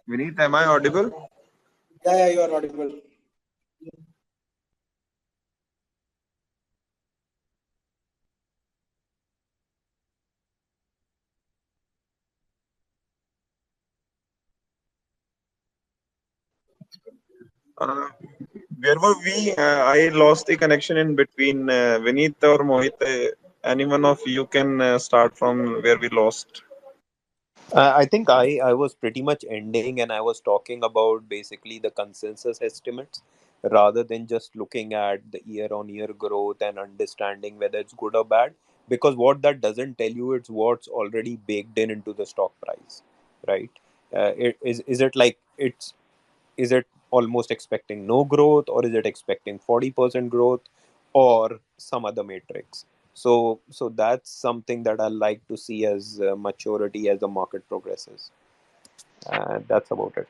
Vineet, am I audible? Yeah, you are audible. Uh, where were we? I lost the connection in between. Vineet or Mohit, any one of you can start from where we lost. I think I was pretty much ending and I was talking about basically the consensus estimates rather than just looking at the year on year growth and understanding whether it's good or bad. Because what that doesn't tell you, it's what's already baked in into the stock price, right? Is it like is it almost expecting no growth, or is it expecting 40% growth, or some other matrix? So that's something that I like to see as maturity as the market progresses, and that's about it.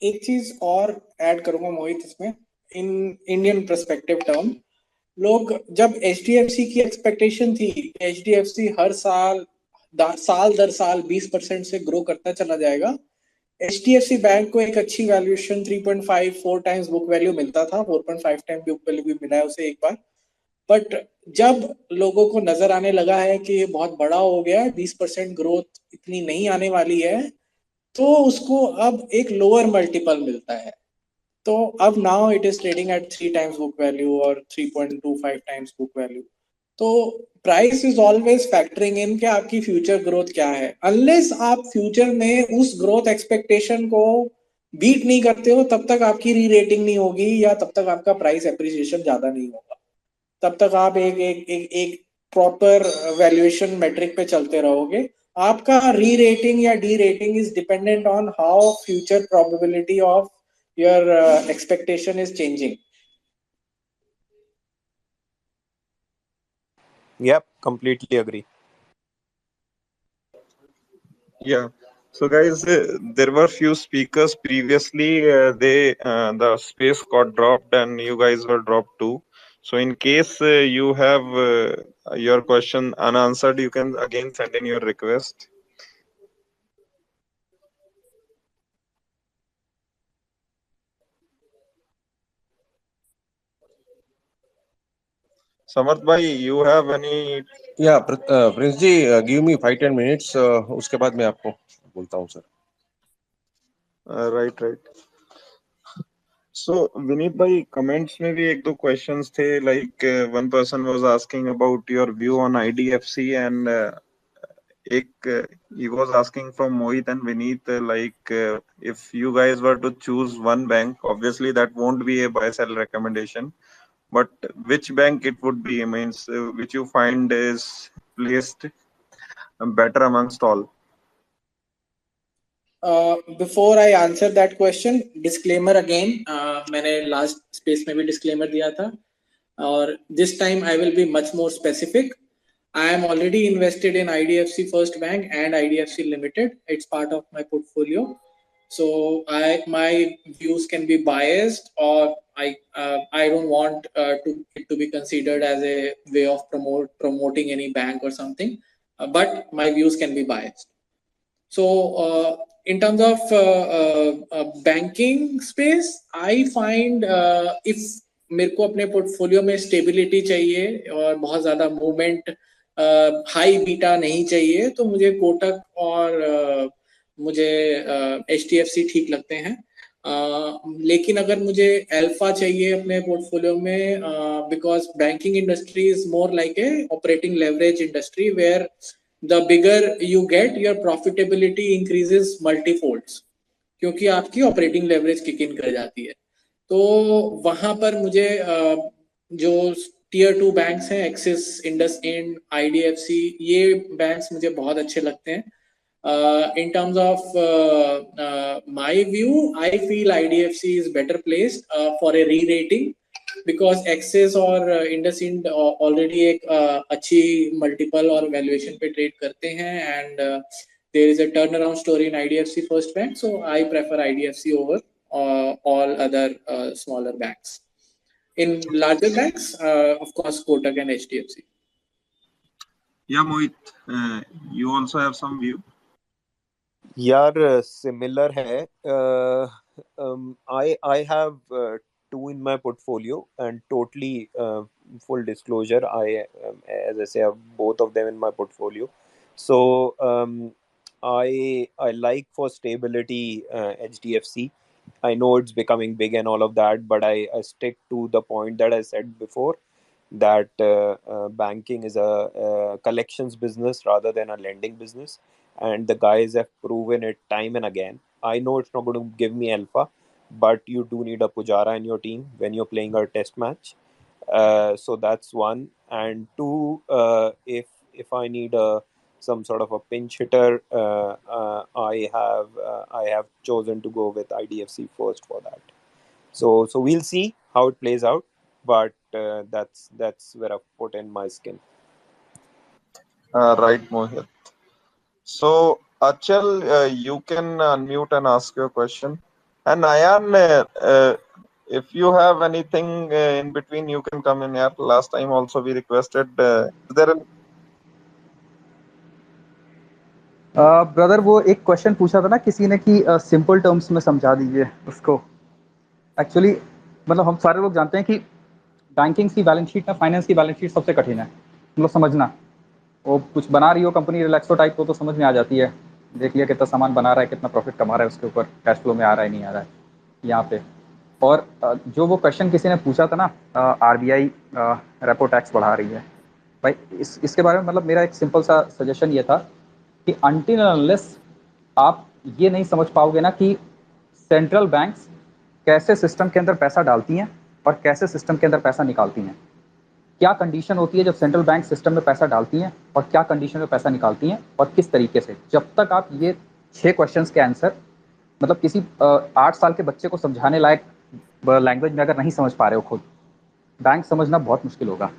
एक चीज और add करूंगा मोहित इसमें, in Indian perspective term, लोग जब HDFC की expectation थी, HDFC हर साल दर साल 20% से ग्रो करता चला जाएगा, HDFC बैंक को एक अच्छी वैल्यूएशन 3.54 टाइम्स बुक वैल्यू मिलता था, 4.5 टाइम बुक वैल्यू भी मिला है उसे एक बार। बट जब लोगों को नजर आने लगा है कि ये बहुत बड़ा हो गया है, 20% ग्रोथ इतनी नहीं आने वाली है, तो उसको अब एक लोअर मल्टीपल मिलता है। तो अब now it is trading at 3 times book value और 3.25 टाइम्स बुक वैल्यू। तो प्राइस इज ऑलवेज फैक्टरिंग इन कि आपकी फ्यूचर ग्रोथ क्या है। अनलेस आप फ्यूचर में उस ग्रोथ एक्सपेक्टेशन को बीट नहीं करते हो, तब तक आपकी री रेटिंग नहीं होगी, या तब तक आपका प्राइस एप्रिसिएशन ज्यादा नहीं होगा। तब तक आप एक प्रॉपर वैल्यूएशन मेट्रिक पे चलते रहोगे। आपका री रेटिंग या D rating is dependent on how future probability of your expectation is changing. Yep, completely agree. Yeah. So, guys, there were few speakers previously. The space got dropped, and you guys were dropped too. So, in case you have your question unanswered, you can again send in your request. Samarth bhai, you have any? या Prince जी, give me 5-10 minutes, उसके बाद मैं आपको बोलता हूँ sir. Right. So, Vineet bhai, comments में भी एक दो questions थे. Like one person was asking about your view on IDFC, and he was asking from Mohit and Vineet, if you guys were to choose one bank, obviously that won't be a buy sell recommendation, but which bank it would be, means which you find is placed better amongst all. Before I answer that question, disclaimer again, मैंने last space में भी disclaimer दिया था, और this time I will be much more specific. I am already invested in IDFC First Bank and IDFC Limited. It's part of my portfolio. So my views can be biased, or I don't want it to be considered as a way of promoting any bank or something, but my views can be biased. So in terms of banking space, I find if मेरे को अपने portfolio में stability चाहिए और बहुत ज्यादा movement, high beta नहीं चाहिए, तो मुझे कोटक और मुझे HDFC ठीक लगते हैं। लेकिन अगर मुझे अल्फा चाहिए अपने पोर्टफोलियो में, because banking industry is more like a operating leverage industry, where the bigger you get, your profitability increases multifolds, क्योंकि आपकी ऑपरेटिंग लेवरेज किक इन कर जाती है। तो वहां पर मुझे जो टियर 2 बैंक्स हैं, एक्सिस, इंडसइंड, IDFC, ये बैंक्स मुझे बहुत अच्छे लगते हैं। In terms of my view, I feel IDFC is better placed for a re-rating, because Axis और IndusInd already एक अच्छी मल्टीपल और वैल्यूएशन पे ट्रेड करते हैं, and there is a turnaround story in IDFC First Bank, so I prefer IDFC over all other smaller banks. In larger banks, of course, Kotak and HDFC. Yeah, Mohit, you also have some view? यार similar है. I have two in my portfolio, and totally full disclosure, as I say, I have both of them in my portfolio. So I like for stability HDFC. I know it's becoming big and all of that, but I stick to the point that I said before, that banking is a collections business rather than a lending business, and the guys have proven it time and again. I know it's not going to give me alpha, but you do need a Pujara in your team when you're playing a test match. So that's one. And two, if I need a some sort of a pinch hitter, I have chosen to go with IDFC first for that. So we'll see how it plays out, but that's where I've put in my skin. Right, Mohit. So, Achal, you can unmute and ask your question. And Ayan, if you have anything in between, you can come in here. Last time also we requested. Is there an... brother वो एक question पूछा था ना किसी ने कि simple terms में समझा दीजिए उसको. एक्चुअली मतलब हम सारे लोग जानते हैं कि बैंकिंग की बैलेंस शीट ना फाइनेंस की बैलेंस शीट सबसे कठिन है मतलब समझना. वो कुछ बना रही हो कंपनी रिलैक्सो टाइप को तो समझ में आ जाती है, देख लिया कितना सामान बना रहा है, कितना प्रॉफिट कमा रहा है, उसके ऊपर कैश फ्लो में आ रहा है नहीं आ रहा है यहाँ पे. और जो वो क्वेश्चन किसी ने पूछा था ना, आरबीआई रेपो टैक्स बढ़ा रही है भाई, इसके बारे में मतलब मेरा एक सिंपल सा सजेशन ये था कि अनटिल अनलेस आप ये नहीं समझ पाओगे ना कि सेंट्रल बैंक्स कैसे सिस्टम के अंदर पैसा डालती हैं और कैसे सिस्टम के अंदर पैसा निकालती हैं, क्या कंडीशन होती है जब सेंट्रल बैंक सिस्टम में पैसा डालती हैं और क्या कंडीशन में पैसा निकालती हैं और किस तरीके से, जब तक आप ये 6 क्वेश्चंस के आंसर मतलब किसी 8 साल के बच्चे को समझाने लायक लैंग्वेज में अगर नहीं समझ पा रहे हो खुद, बैंक समझना बहुत मुश्किल होगा.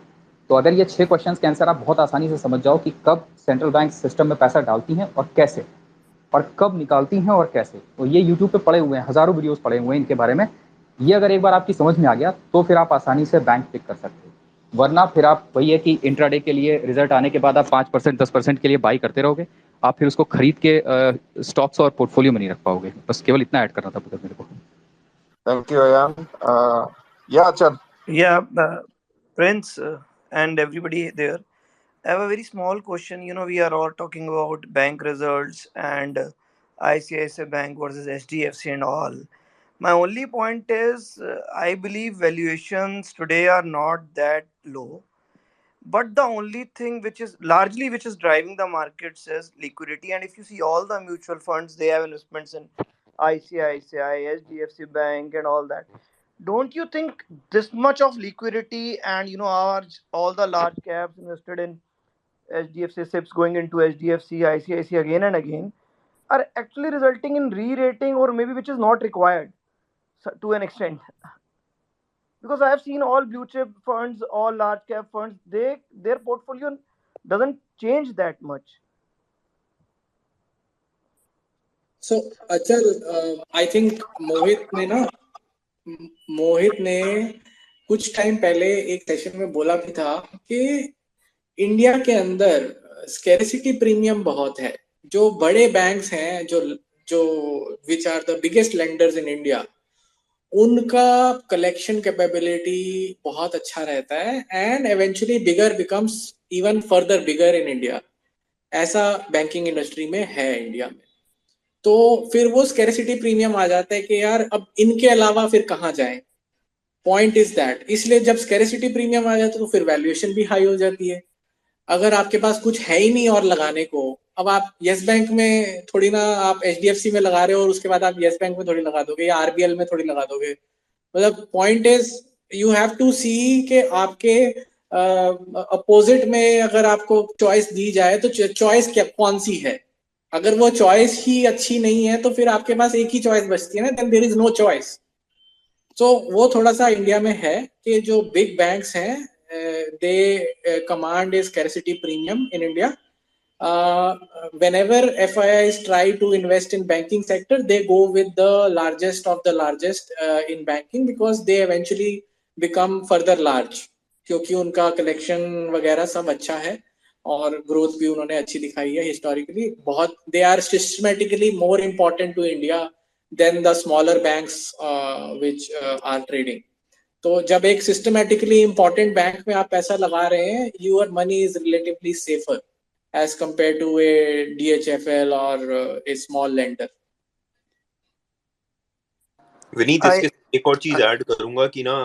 तो अगर ये 6 क्वेश्चंस के आंसर आप बहुत आसानी से समझ जाओ कि कब सेंट्रल बैंक सिस्टम में पैसा डालती हैं और कैसे, और कब निकालती हैं और कैसे, तो ये यूट्यूब पे पड़े हुए हैं, हज़ारों वीडियोस पड़े हुए हैं इनके बारे में. ये अगर एक बार आपकी समझ में आ गया तो फिर आप आसानी से बैंक पिक कर सकते हो. वरना फिर आप वही है कि इंट्राडे के लिए रिजल्ट आने के बाद आप 5% 10% के लिए बाई करते रहोगे, आप फिर उसको खरीद के स्टॉक्स और पोर्टफोलियो में नहीं रख पाओगे. बस केवल इतना ऐड करना था मेरे को. Thank you, Ayan. Yeah, Achal. Yeah, Prince and everybody there. I have a very small question. We are all talking about bank results and ICICI Bank versus HDFC and all. My only point is, I believe valuations today are not that low. But the only thing which is driving the markets is liquidity. And if you see all the mutual funds, they have investments in ICICI, HDFC Bank, and all that. Don't you think this much of liquidity and all the large caps invested in HDFC SIPs going into HDFC, ICICI again and again are actually resulting in re-rating, or maybe which is not required to an extent? Because I have seen all blue chip funds, all large cap funds, their portfolio doesn't change that much. So Achal, I think मोहित ने कुछ time पहले एक session में बोला भी था कि India के अंदर स्कैरिसिटी प्रीमियम बहुत है. जो बड़े बैंक्स हैं, जो which are the biggest lenders in India, उनका कलेक्शन कैपेबिलिटी बहुत अच्छा रहता है and eventually bigger becomes even further bigger in India. ऐसा बैंकिंग इंडस्ट्री में है इंडिया में. तो फिर वो स्कैरिसिटी प्रीमियम आ जाता है कि यार अब इनके अलावा फिर कहाँ जाएं. पॉइंट इज दैट, इसलिए जब स्कैरिसिटी प्रीमियम आ जाता है तो फिर वैल्यूएशन भी हाई हो जाती है. अगर आपके पास कुछ है ही नहीं और लगाने को, अब आप यस बैंक में थोड़ी ना आप एचडीएफसी में लगा रहे हो और उसके बाद आप यस बैंक में थोड़ी लगा दोगे या आरबीएल में थोड़ी लगा दोगे. मतलब point is you have to see कि आपके अपोजिट में अगर आपको चॉइस दी जाए तो चॉइस क्या कौन सी है. अगर वो चॉइस ही अच्छी नहीं है तो फिर आपके पास एक ही चॉइस बचती है ना, then there is no choice. So वो थोड़ा सा इंडिया में है कि जो बिग बैंक्स हैं they command a scarcity premium in India. Whenever FIIs try to invest in banking sector, they go with the largest of the largest in banking because they eventually become further large, क्योंकि उनका collection वगैरह सब अच्छा है. और growth भी उन्होंने अच्छी दिखाई है हिस्टोरिकली बहुत. They are systematically more important to India than the smaller banks which are trading. तो जब एक सिस्टमेटिकली इम्पोर्टेंट बैंक में आप पैसा लगा रहे हैं, your money is relatively safer as compare to a DHFL और a small lender. Vineet, I इसके साथ एक और चीज ऐड करूंगा कि ना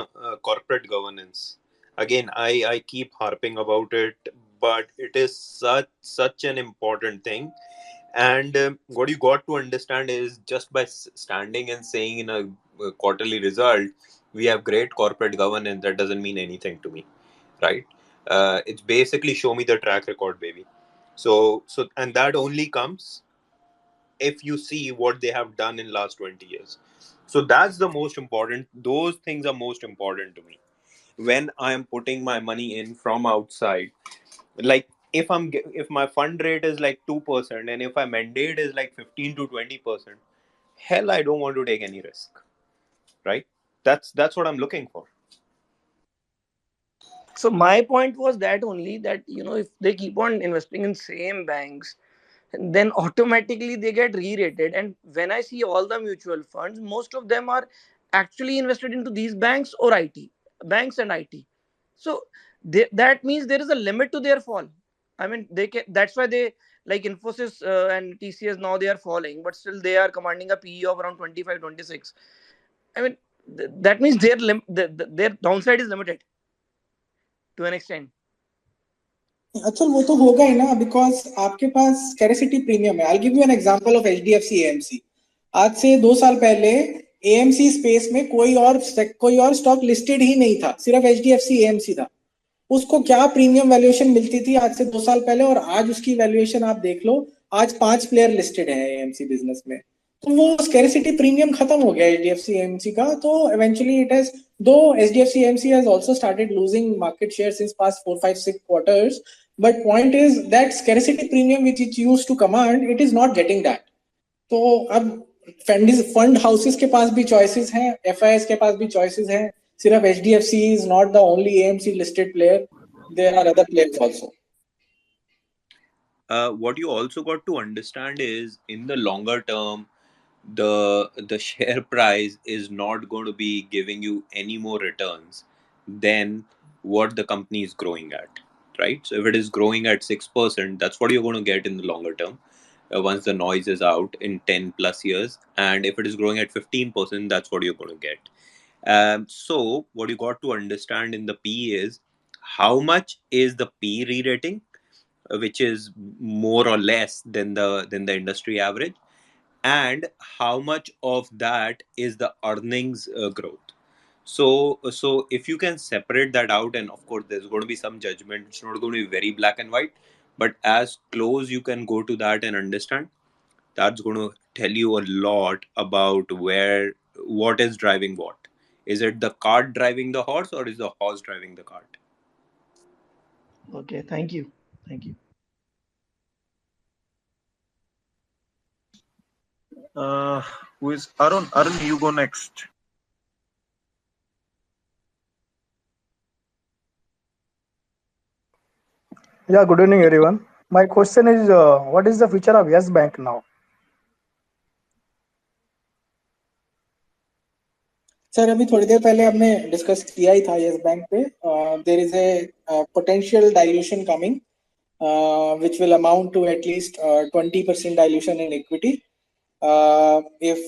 corporate governance, again I keep harping about it, but it is such an important thing. And what you got to understand is just by standing and saying in a quarterly result we have great corporate governance, that doesn't mean anything to me, right? It's basically show me the track record, baby. So and that only comes if you see what they have done in last 20 years. So that's the most important, those things are most important to me when I am putting my money in from outside. Like if my fund rate is like 2% and if my mandate is like 15 to 20%, hell, I don't want to take any risk, right? That's what I'm looking for. So my point was that only that if they keep on investing in same banks, then automatically they get re-rated. And when I see all the mutual funds, most of them are actually invested into these banks or IT banks and IT. So that means there is a limit to their fall. I mean, they can. That's why they like Infosys and TCS now they are falling, but still they are commanding a PE of around 25, 26. I mean, that means their downside is limited to an extent. अच्छा वो तो होगा ही ना, because आपके पास scarcity premium है. I give you an example of HDFC AMC. आज से 2 साल पहले AMC स्पेस में कोई और स्टॉक लिस्टेड ही नहीं था, सिर्फ HDFC AMC था. उसको क्या प्रीमियम वैल्यूएशन मिलती थी आज से 2 साल पहले, और आज उसकी वैल्यूएशन आप देख लो. आज 5 प्लेयर लिस्टेड है AMC बिजनेस में. तो वो स्कैरिसिटी प्रीमियम खत्म हो गया HDFC AMC का. तो eventually it has, though HDFC AMC has also started losing market share since past 4, 5, 6 quarters, but point is that scarcity premium which it used to command, it is not getting that. तो अब fund houses के पास भी choices हैं, FIS के पास भी choices हैं. सिर्फ HDFC is not the only AMC listed player. There are other players also. What you also got to understand is in the longer term, the share price is not going to be giving you any more returns than what the company is growing at, right? So if it is growing at 6%, that's what you're going to get in the longer term once the noise is out in 10 plus years. And if it is growing at 15%, that's what you're going to get. So what you got to understand in the P is how much is the P re-rating, which is more or less than the industry average, and how much of that is the earnings growth. So if you can separate that out, and of course there's going to be some judgment, it's not going to be very black and white, but as close you can go to that and understand, that's going to tell you a lot about what is driving what. Is it the cart driving the horse, or is the horse driving the cart? Okay, thank you. Who is Arun? Arun, you go next. Yeah, good evening, everyone. My question is, what is the future of Yes Bank now? Sir अभी थोड़ी देर पहले हमने discuss किया ही था Yes Bank पे. There is a potential dilution coming which will amount to at least 20% dilution in equity. If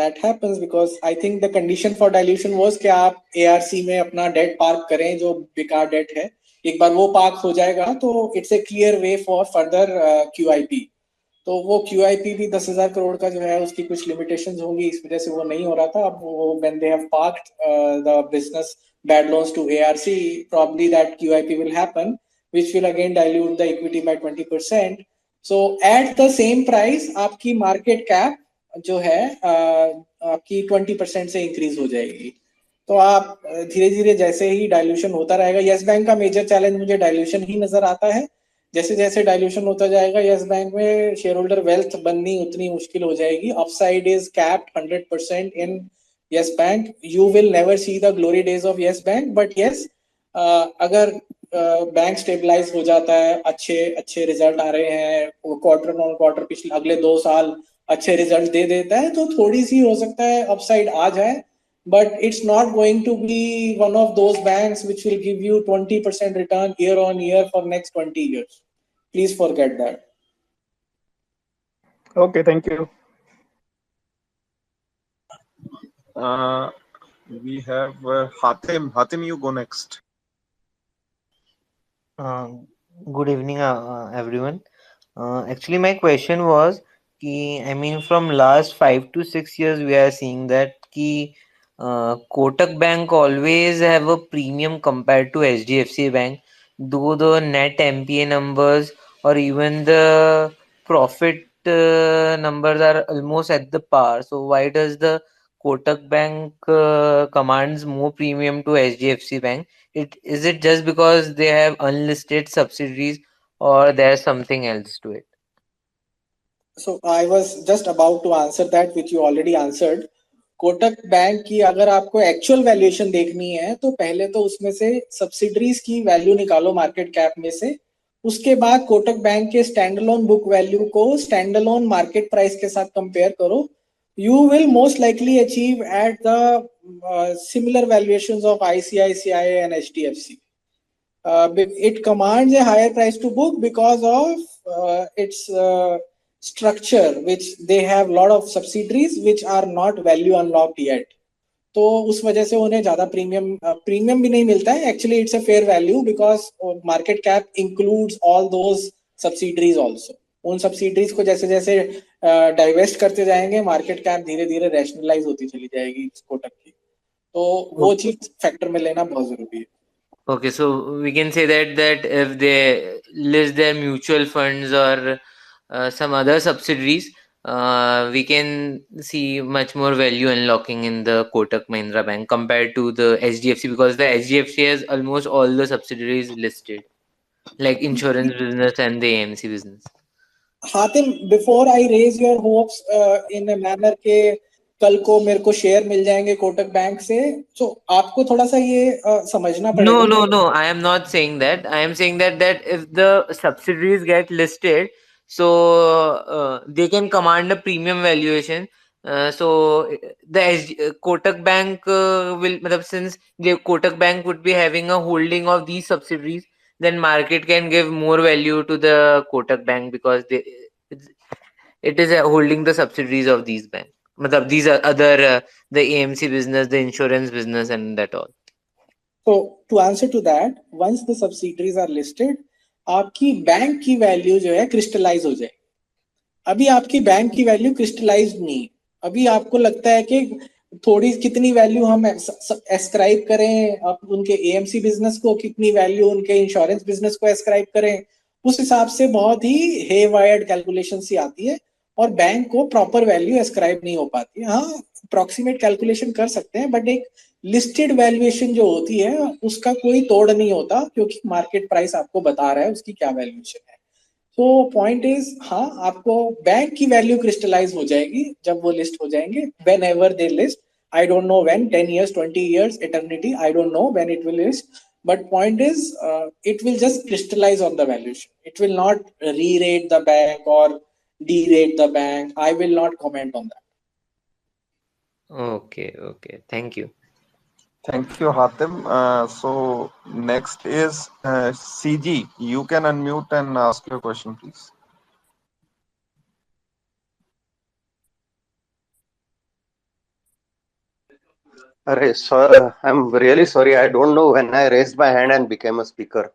that happens, because I think the condition for dilution was कि आप ARC में अपना डेट पार्क करें जो बेकार date है. एक बार वो पार्क हो जाएगा तो it's a clear way for further QIP. तो वो QIP भी 10,000 करोड़ का जो है उसकी कुछ लिमिटेशंस होंगी, इस वजह से वो नहीं हो रहा था. अब वो when they have parked the business bad loans to ARC, probably that QIP will happen, which will again dilute the equity by 20%. So at the same price आपकी market cap जो है आपकी 20% से इंक्रीज हो जाएगी. तो आप धीरे धीरे जैसे ही डाइल्यूशन होता रहेगा, यस बैंक का मेजर चैलेंज मुझे डाइल्यूशन ही नजर आता है. जैसे जैसे डाइल्यूशन होता जाएगा यस बैंक में शेयर होल्डर वेल्थ बननी उतनी मुश्किल हो जाएगी. Upside is capped 100% in yes bank. You will never see the glory days of yes bank, but yes अगर बैंक स्टेबलाइज हो जाता है, अच्छे रिजल्ट आ रहे हैं, क्वार्टर ऑन क्वार्टर पिछले अगले 2 साल अच्छे रिजल्ट दे देता है, तो थोड़ी सी हो सकता है अपसाइड आ जाए, but it's not going to be one of those banks which will give you 20% return year on year for next 20 years. Please forget that. Okay, thank you. We have Hatim. Hatim, you go next. Good evening, everyone. Actually, my question was, from last 5 to 6 years, we are seeing that Kotak Bank always have a premium compared to HDFC Bank, though the net MPA numbers or even the profit numbers are almost at the par. So why does the Kotak Bank commands more premium to HDFC Bank? Is it just because they have unlisted subsidiaries or there's something else to it? So I was just about to answer that, which you already answered. Kotak bank की अगर आपको actual valuation देखनी है तो पहले तो उसमें से सब्सिडरीज की वैल्यू निकालो मार्केट कैप में से, उसके बाद कोटक बैंक के स्टैंडअलोन बुक वैल्यू को स्टैंडअलोन मार्केट प्राइस के साथ कंपेयर करो. You will most likely achieve at the similar valuations of ICICI and HDFC. It commands a higher price to book because of its structure, which they have lot of subsidiaries which are not value unlocked yet. तो उस वजह से उन्हें ज्यादा premium भी नहीं मिलता है. Actually it's a fair value because market cap includes all those subsidiaries also. उन सब्सिडरीज को जैसे जैसे डाइवेस्ट करते जाएंगे मार्केट कैप धीरे धीरे रैशनलाइज होती चली जाएगी कोटक की. तो वो चीज फैक्टर में लेना बहुत जरूरी है. Okay, so we can say that if they list their mutual funds or some other subsidiaries, we can see much more value unlocking in the Kotak Mahindra Bank compared to the HDFC, because the HDFC has almost all the subsidiaries listed, like insurance business and the AMC business. Hatim, before I raise your hopes in a manner के कल को मेरे को share मिल जाएंगे Kotak bank से, तो आपको थोड़ा सा ये समझना पड़ेगा. No, I am not saying that. I am saying that if the subsidiaries get listed, so they can command a premium valuation. So the Kotak Bank will, since the Kotak Bank would be having a holding of these subsidiaries, then market can give more value to the Kotak Bank because it is holding the subsidiaries of these banks. These are other the AMC business, the insurance business, and that all. So to answer to that, once the subsidiaries are listed, आपकी bank की value जो है crystallise हो जाए. अभी आपकी bank की value crystallise नहीं. अभी आपको लगता है कि थोड़ी कितनी वैल्यू हम एस्क्राइब करें उनके एएमसी बिजनेस को, कितनी वैल्यू उनके इंश्योरेंस बिजनेस को एस्क्राइब करें, उस हिसाब से बहुत ही हे वायर्ड कैलकुलेशन सी आती है और बैंक को प्रॉपर वैल्यू एस्क्राइब नहीं हो पाती. हाँ, अप्रोक्सीमेट कैलकुलेशन कर सकते हैं, बट एक लिस्टेड वैल्यूएशन जो होती है उसका कोई तोड़ नहीं होता, क्योंकि मार्केट प्राइस आपको बता रहा है उसकी क्या वैल्यूएशन है. तो पॉइंट इज, हाँ, आपको बैंक की वैल्यू क्रिस्टलाइज हो जाएगी जब वो लिस्ट हो जाएंगे. When ever they list, I don't know when, 10 years, 20 years, eternity, I don't know when it will list, but point is it will just crystallize on the valuation. It will not re-rate the bank or de-rate the bank. I will not comment on that. Okay, thank you. Thank you, Hatim. So next is CG. You can unmute and ask your question, please. I'm really sorry. I don't know when I raised my hand and became a speaker.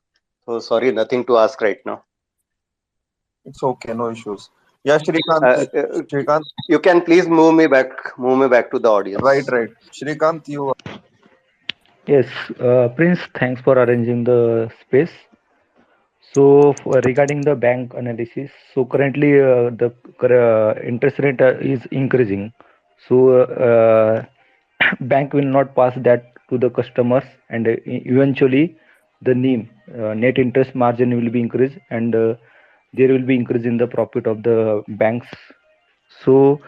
So sorry, nothing to ask right now. It's okay, no issues. Yeah, Shrikant. Shrikant. You can please move me back to the audience. Right. Shrikant, you. Yes, Prince, thanks for arranging the space. So regarding the bank analysis, so currently the interest rate is increasing. So bank will not pass that to the customers, and eventually the NIM, net interest margin, will be increased, and there will be increase in the profit of the banks. So,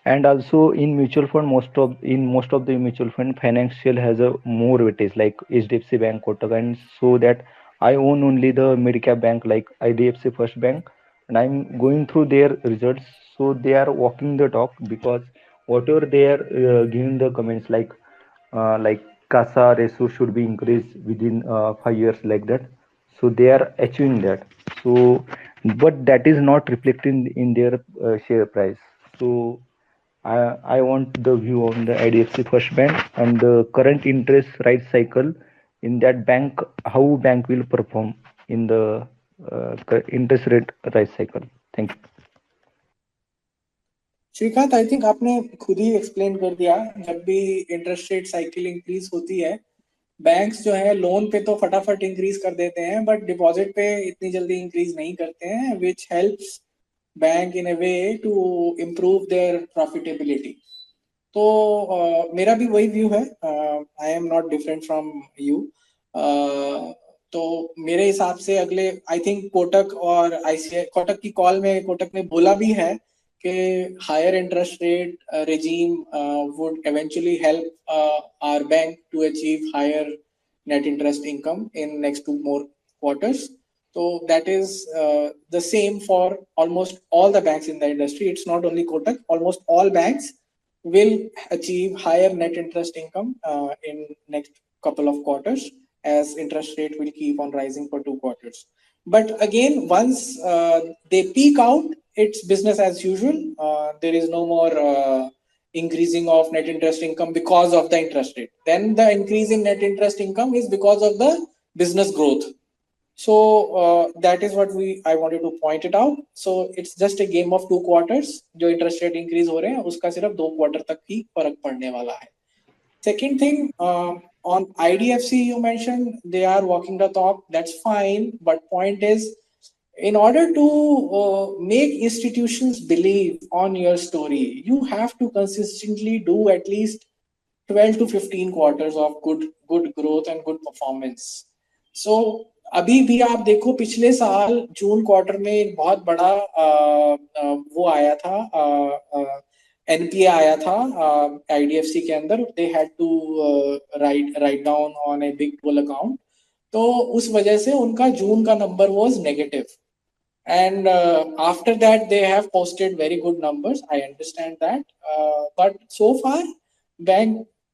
and also in mutual fund, most of the mutual fund, financial has a more weightage like HDFC Bank, Kotak, and so that I own only the mid-cap bank like IDFC First Bank, and I'm going through their results. So they are walking the talk because whatever they are giving the comments like CASA ratio should be increased within 5 years like that. So they are achieving that. So, but that is not reflecting in their share price. So I want the view on the IDFC First Bank and the current interest rate cycle in that bank, how bank will perform in the interest rate rise cycle. Thank you. Shrikant, I think आपने खुद ही explain कर दिया. जब भी interest rate cycle increase होती है, banks जो है लोन पे तो फटाफट इंक्रीज कर देते हैं, बट डिपॉजिट पे इतनी जल्दी इंक्रीज नहीं करते हैं, which helps bank in a way to improve their profitability. तो मेरा भी वही व्यू है. I am not different from you. तो मेरे हिसाब से अगले, आई थिंक कोटक और आईसीआई, कोटक की कॉल में कोटक ने बोला भी है कि higher interest rate regime would eventually help our bank to achieve higher net interest income in next 2 more quarters. So that is the same for almost all the banks in the industry. It's not only Kotak, almost all banks will achieve higher net interest income in next couple of quarters, as interest rate will keep on rising for 2 quarters. But again, once they peak out, it's business as usual. There is no more increasing of net interest income because of the interest rate. Then the increase in net interest income is because of the business growth. So that is what I wanted to point it out. So it's just a game of 2 quarters. जो interest rate increase हो रहे हैं, उसका सिर्फ 2 quarter तक ही फर्क पड़ने वाला है. Second thing, on IDFC you mentioned they are walking the talk. That's fine, but point is, in order to make institutions believe on your story, you have to consistently do at least 12 to 15 quarters of good growth and good performance. So अभी भी आप देखो, पिछले साल जून quarter में एक बहुत बड़ा वो आया था, एनपीए आया था आईडीएफसी के अंदर. They had to write down on a big pull account. तो उस वजह से उनका जून का number was negative. And after that they have posted very good numbers. I understand that, but so far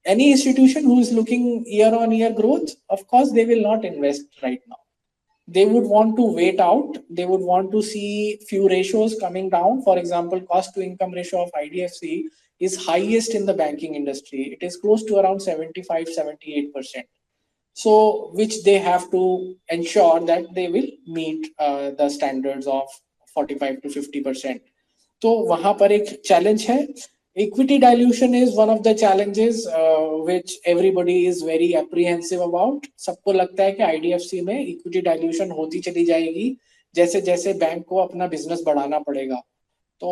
any institution who is looking year on year growth, of course they will not invest right now. They would want to wait out. They would want to see few ratios coming down. For example, cost to income ratio of IDFC is highest in the banking industry. It is close to around 75-78%. So which they have to ensure that they will meet the standards of 45 to 50%. तो वहां पर एक challenge है. Equity dilution is one of the challenges which everybody is very apprehensive about. सबको लगता है कि IDFC में equity dilution होती चली जाएगी जैसे जैसे बैंक को अपना बिजनेस बढ़ाना पड़ेगा. तो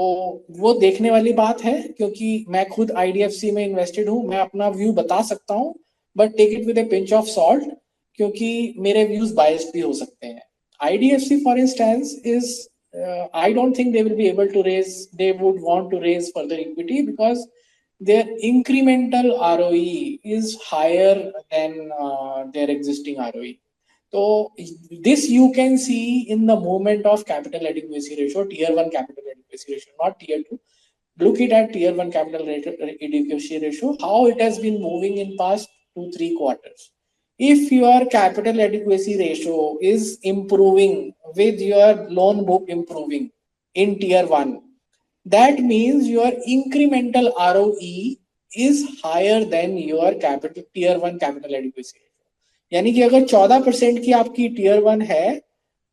वो देखने वाली बात है, क्योंकि मैं खुद IDFC में इन्वेस्टेड हूँ. मैं अपना व्यू बता सकता हूँ, but take it with a pinch of salt, क्योंकि मेरे views biased भी हो सकते हैं. IDFC for instance is I don't think they will be able to raise, they would want to raise further equity because their incremental ROE is higher than their existing ROE. So this you can see in the movement of capital adequacy ratio, tier 1 capital adequacy ratio, not tier 2. Look at tier 1 capital adequacy ratio, how it has been moving in past 2-3 quarters. If your capital adequacy ratio is improving with your loan book improving in tier 1, that means your incremental ROE is higher than your tier 1 capital adequacy ratio. यानी कि अगर 14% की आपकी tier 1 है,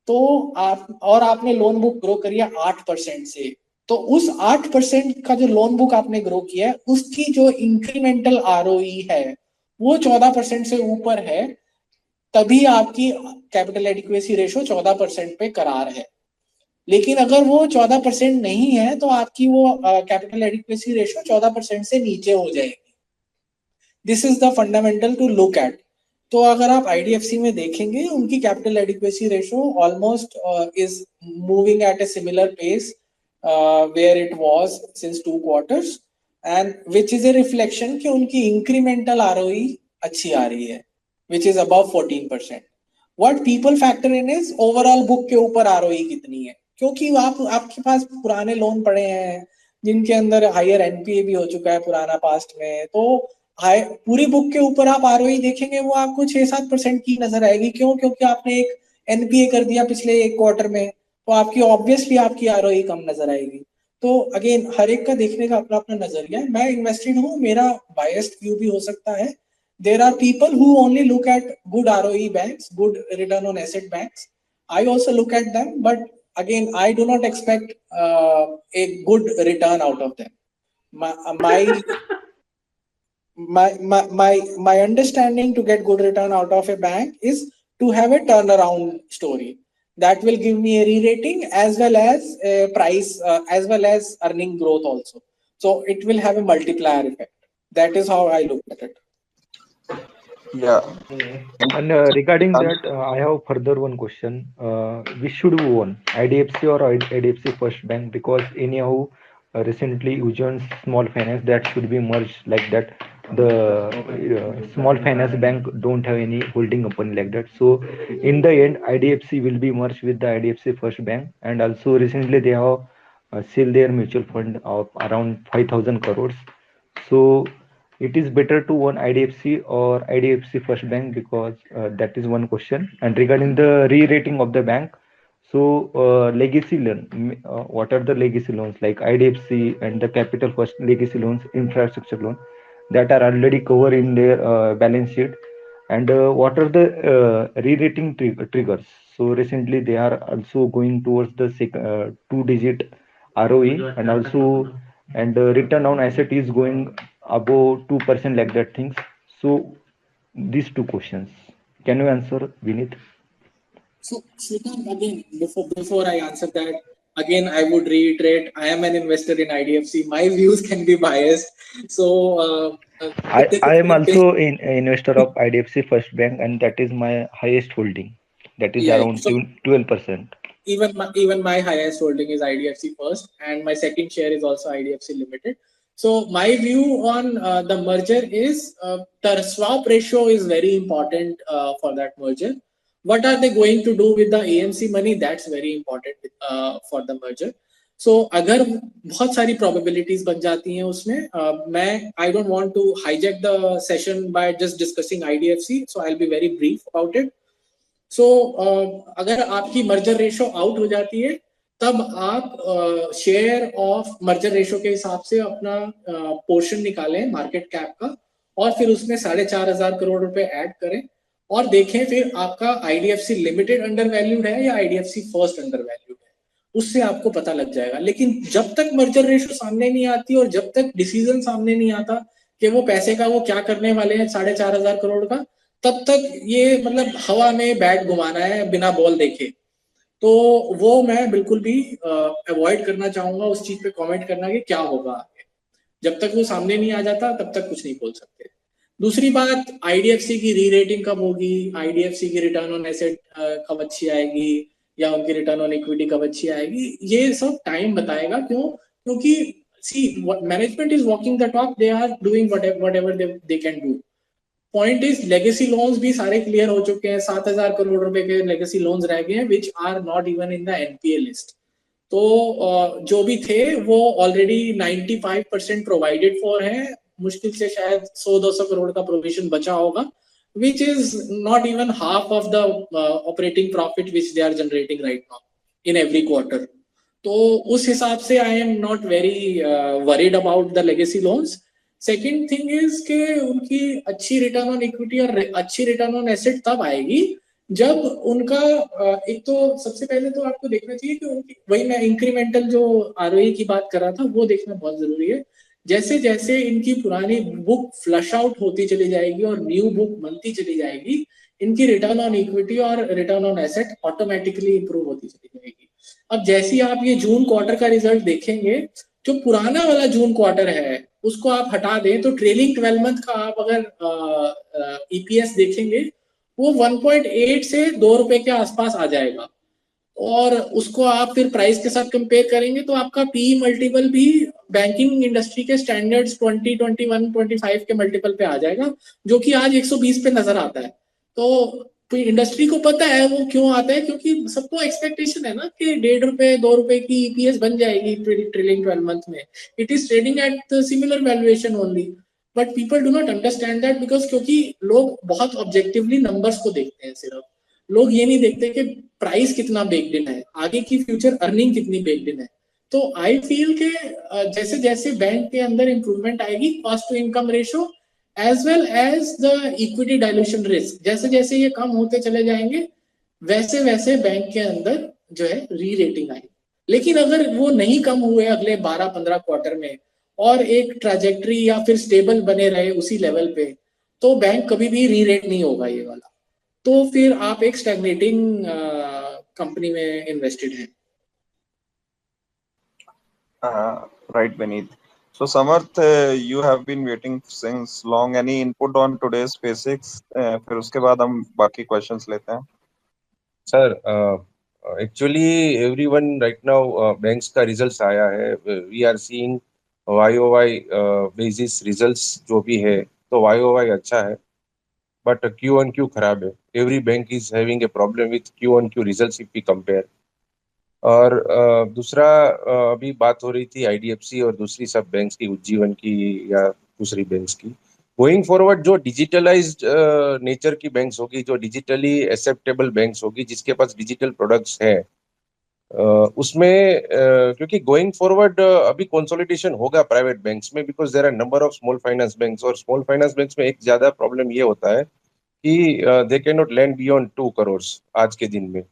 तो आप और आपने लोन बुक ग्रो करिए 8% से, तो उस 8% का जो लोन बुक आपने ग्रो किया है, उसकी जो इंक्रीमेंटल ROE है वो 14% से ऊपर है, तभी आपकी कैपिटल एडिक्वेसी रेशो 14% पे करार है. लेकिन अगर वो 14% नहीं है तो आपकी वो कैपिटल एडिक्वेसी रेशो 14% से नीचे हो जाएगी. This is the fundamental to look at. तो अगर आप आईडीएफसी में देखेंगे, उनकी capital adequacy ratio almost is moving at a similar pace where it was since 2 quarters, and which is a reflection कि उनकी इंक्रीमेंटल आरओई अच्छी आ रही है, which is above 14%. What people factor in is overall book के ऊपर ROE कितनी है, क्योंकि आपके पास पुराने लोन पड़े हैं जिनके अंदर हायर एनपीए भी हो चुका है पुराना पास्ट में, तो पूरी बुक के ऊपर आप आरओई देखेंगे वो आपको 6-7% की नजर आएगी। क्यों? क्योंकि आपने एक एनपीए कर दिया पिछले एक क्वार्टर में, तो आपकी ऑब्वियसली आपकी आरओई कम नजर आएगी। तो अगेन हर एक का देखने का अपना अपना नजरिया है। मैं इन्वेस्टेड हूँ, मेरा बायस्ड व्यू भी हो सकता है। There are people who only look at good ROE banks, good return on asset banks. I also look at them, but again, I do not expect a good return out of them. My understanding to get good return out of a bank is to have a turnaround story that will give me a re-rating as well as a price, as well as earning growth also. So it will have a multiplier effect. That is how I look at it. Yeah. And regarding that, I have further one question. Which should we own, IDFC or IDFC First Bank? Because anyhow, recently Ujjan's small finance that should be merged like that. The small finance bank don't have any holding company like that. So in the end, IDFC will be merged with the IDFC First Bank. And also recently they have sold their mutual fund of around 5,000 crores. So it is better to own IDFC or IDFC First Bank, because that is one question. And regarding the re-rating of the bank, so legacy loan, what are the legacy loans like IDFC and the Capital First legacy loans, infrastructure loan that are already covered in their balance sheet? And what are the re-rating triggers? So recently they are also going towards the 2-digit ROE, and also return on asset is going above 2% like that things. So these two questions, can you answer, Vineet? So Shrikant, again, before I answer that, again I would reiterate, I am an investor in IDFC. My views can be biased. So I am also an investor of IDFC First Bank, and that is my highest holding. That is around 12%. Even my highest holding is IDFC First, and my second share is also IDFC Limited. So my view on the merger is the swap ratio is very important for that merger. What are they going to do with the AMC money? That's very important for the merger. So अगर बहुत सारी probabilities बन जाती हैं उसमें, मैं I don't want to hijack the session by just discussing IDFC, so I'll be very brief about it. So अगर आपकी मर्जर रेशो आउट हो जाती है, तब आप शेयर ऑफ मर्जर रेशो के हिसाब से अपना पोर्शन निकालें मार्केट कैप का, और फिर उसमें 4,500 करोड़ रुपए ऐड करें और देखें फिर आपका आईडीएफसी लिमिटेड अंडर वैल्यूड है या आईडीएफसी फर्स्ट अंडर वैल्यूड है, उससे आपको पता लग जाएगा। लेकिन जब तक मर्जर रेशो सामने नहीं आती और जब तक डिसीजन सामने नहीं आता कि वो पैसे का वो क्या करने वाले हैं 4,500 करोड़ का, तब तक ये मतलब हवा में बैट घुमाना है बिना बॉल देखे। तो वो मैं बिल्कुल भी अवॉइड करना चाहूंगा उस चीज पे कमेंट करना कि क्या होगा आगे। जब तक वो सामने नहीं आ जाता तब तक कुछ नहीं बोल सकते। दूसरी बात, आईडीएफसी की री रेटिंग कब होगी, आईडीएफसी की रिटर्न ऑन एसेट कब अच्छी आएगी या उनकी रिटर्न ऑन इक्विटी कब अच्छी आएगी, ये सब टाइम बताएगा। क्यों? क्योंकि see management is walking the talk, they are doing whatever they can do. Point is legacy loans भी सारे क्लियर हो चुके हैं, 7,000 करोड़ रुपए के लेगेसी लोन्स रह गए हैं which are not even in the NPA list. तो जो भी थे वो ऑलरेडी 95% प्रोवाइडेड फॉर है, मुश्किल से शायद 100-200 करोड़ का प्रोविजन बचा होगा, which is not even half of the operating profit which they are generating right now in every quarter. तो उस हिसाब से I am not very worried about the legacy loans. Second thing is कि उनकी अच्छी return on equity और अच्छी return on asset तब आएगी जब उनका एक तो सबसे पहले तो आपको देखना चाहिए कि उनकी, वही मैं इंक्रीमेंटल जो आरओई की बात कर रहा था वो देखना बहुत जरूरी है। जैसे जैसे इनकी पुरानी बुक फ्लश आउट होती चली जाएगी और न्यू बुक बनती चली जाएगी, इनकी रिटर्न ऑन इक्विटी और return on asset automatically improve होती चली जाएगी। अब जैसे ही आप ये जून क्वार्टर का रिजल्ट देखेंगे, जो पुराना वाला जून क्वार्टर है उसको आप हटा दें तो ट्रेलिंग 12 मंथ का आप अगर ईपीएस देखेंगे वो 1.8 से 2 रुपए के आसपास आ जाएगा, और उसको आप फिर प्राइस के साथ कंपेयर करेंगे तो आपका पी मल्टीपल भी बैंकिंग इंडस्ट्री के स्टैंडर्ड्स 20, 21, 25 के मल्टीपल पे आ जाएगा, जो कि आज 120 पे नजर आता है। तो तो इंडस्ट्री को पता है वो क्यों आता है, क्योंकि सबको एक्सपेक्टेशन है ना कि 1.5 रुपए 2 रुपए की ईपीएस बन जाएगी ट्रेलिंग 12 मंथ में. It is trading at similar valuation only, but people do not understand that, because क्योंकि लोग बहुत ऑब्जेक्टिवली नंबर्स को देखते हैं. सिर्फ लोग ये नहीं देखते कि प्राइस कितना बेक्ड इन है, आगे की फ्यूचर अर्निंग कितनी बेक्ड इन है. तो आई फील के जैसे जैसे बैंक के अंदर इंप्रूवमेंट आएगी, cost to income ratio as well as the equity dilution risk, जैसे जैसे ये कम होते चले जाएंगे, वैसे वैसे बैंक के अंदर जो है री रेटिंग आएगी. लेकिन अगर वो नहीं कम हुए अगले 12-15 क्वार्टर में और एक ट्रैजेक्टरी या फिर स्टेबल बने रहे उसी लेवल पे, तो बैंक कभी भी री रेट नहीं होगा ये वाला. तो फिर आप एक स्टैग्नेटिंग कंपनी में इन्वेस्टेड हैं. Right, Vineet. So, Samarth, you have been waiting since long. Any input on today's basics? फिर उसके बाद हम बाकी questions लेते हैं. Sir actually everyone right now banks का रिजल्ट्स आया है, we are seeing YOY basis results जो भी है, तो YOY अच्छा है बट Q1Q खराब है. Every bank is having a problem with Q1Q results if we compare. और दूसरा अभी बात हो रही थी IDFC और दूसरी सब बैंक्स की, उज्जीवन की या दूसरी बैंक्स की. गोइंग फॉरवर्ड जो डिजिटलाइज्ड नेचर की बैंक्स होगी, जो डिजिटली एक्सेप्टेबल बैंक्स होगी, जिसके पास डिजिटल प्रोडक्ट्स हैं, उसमें क्योंकि गोइंग फॉरवर्ड अभी कंसोलिडेशन होगा प्राइवेट बैंक्स में, because there are number of small finance banks. और स्मॉल फाइनेंस बैंक्स में एक ज्यादा प्रॉब्लम ये होता है कि they can not land beyond 2 crore आज के दिन में.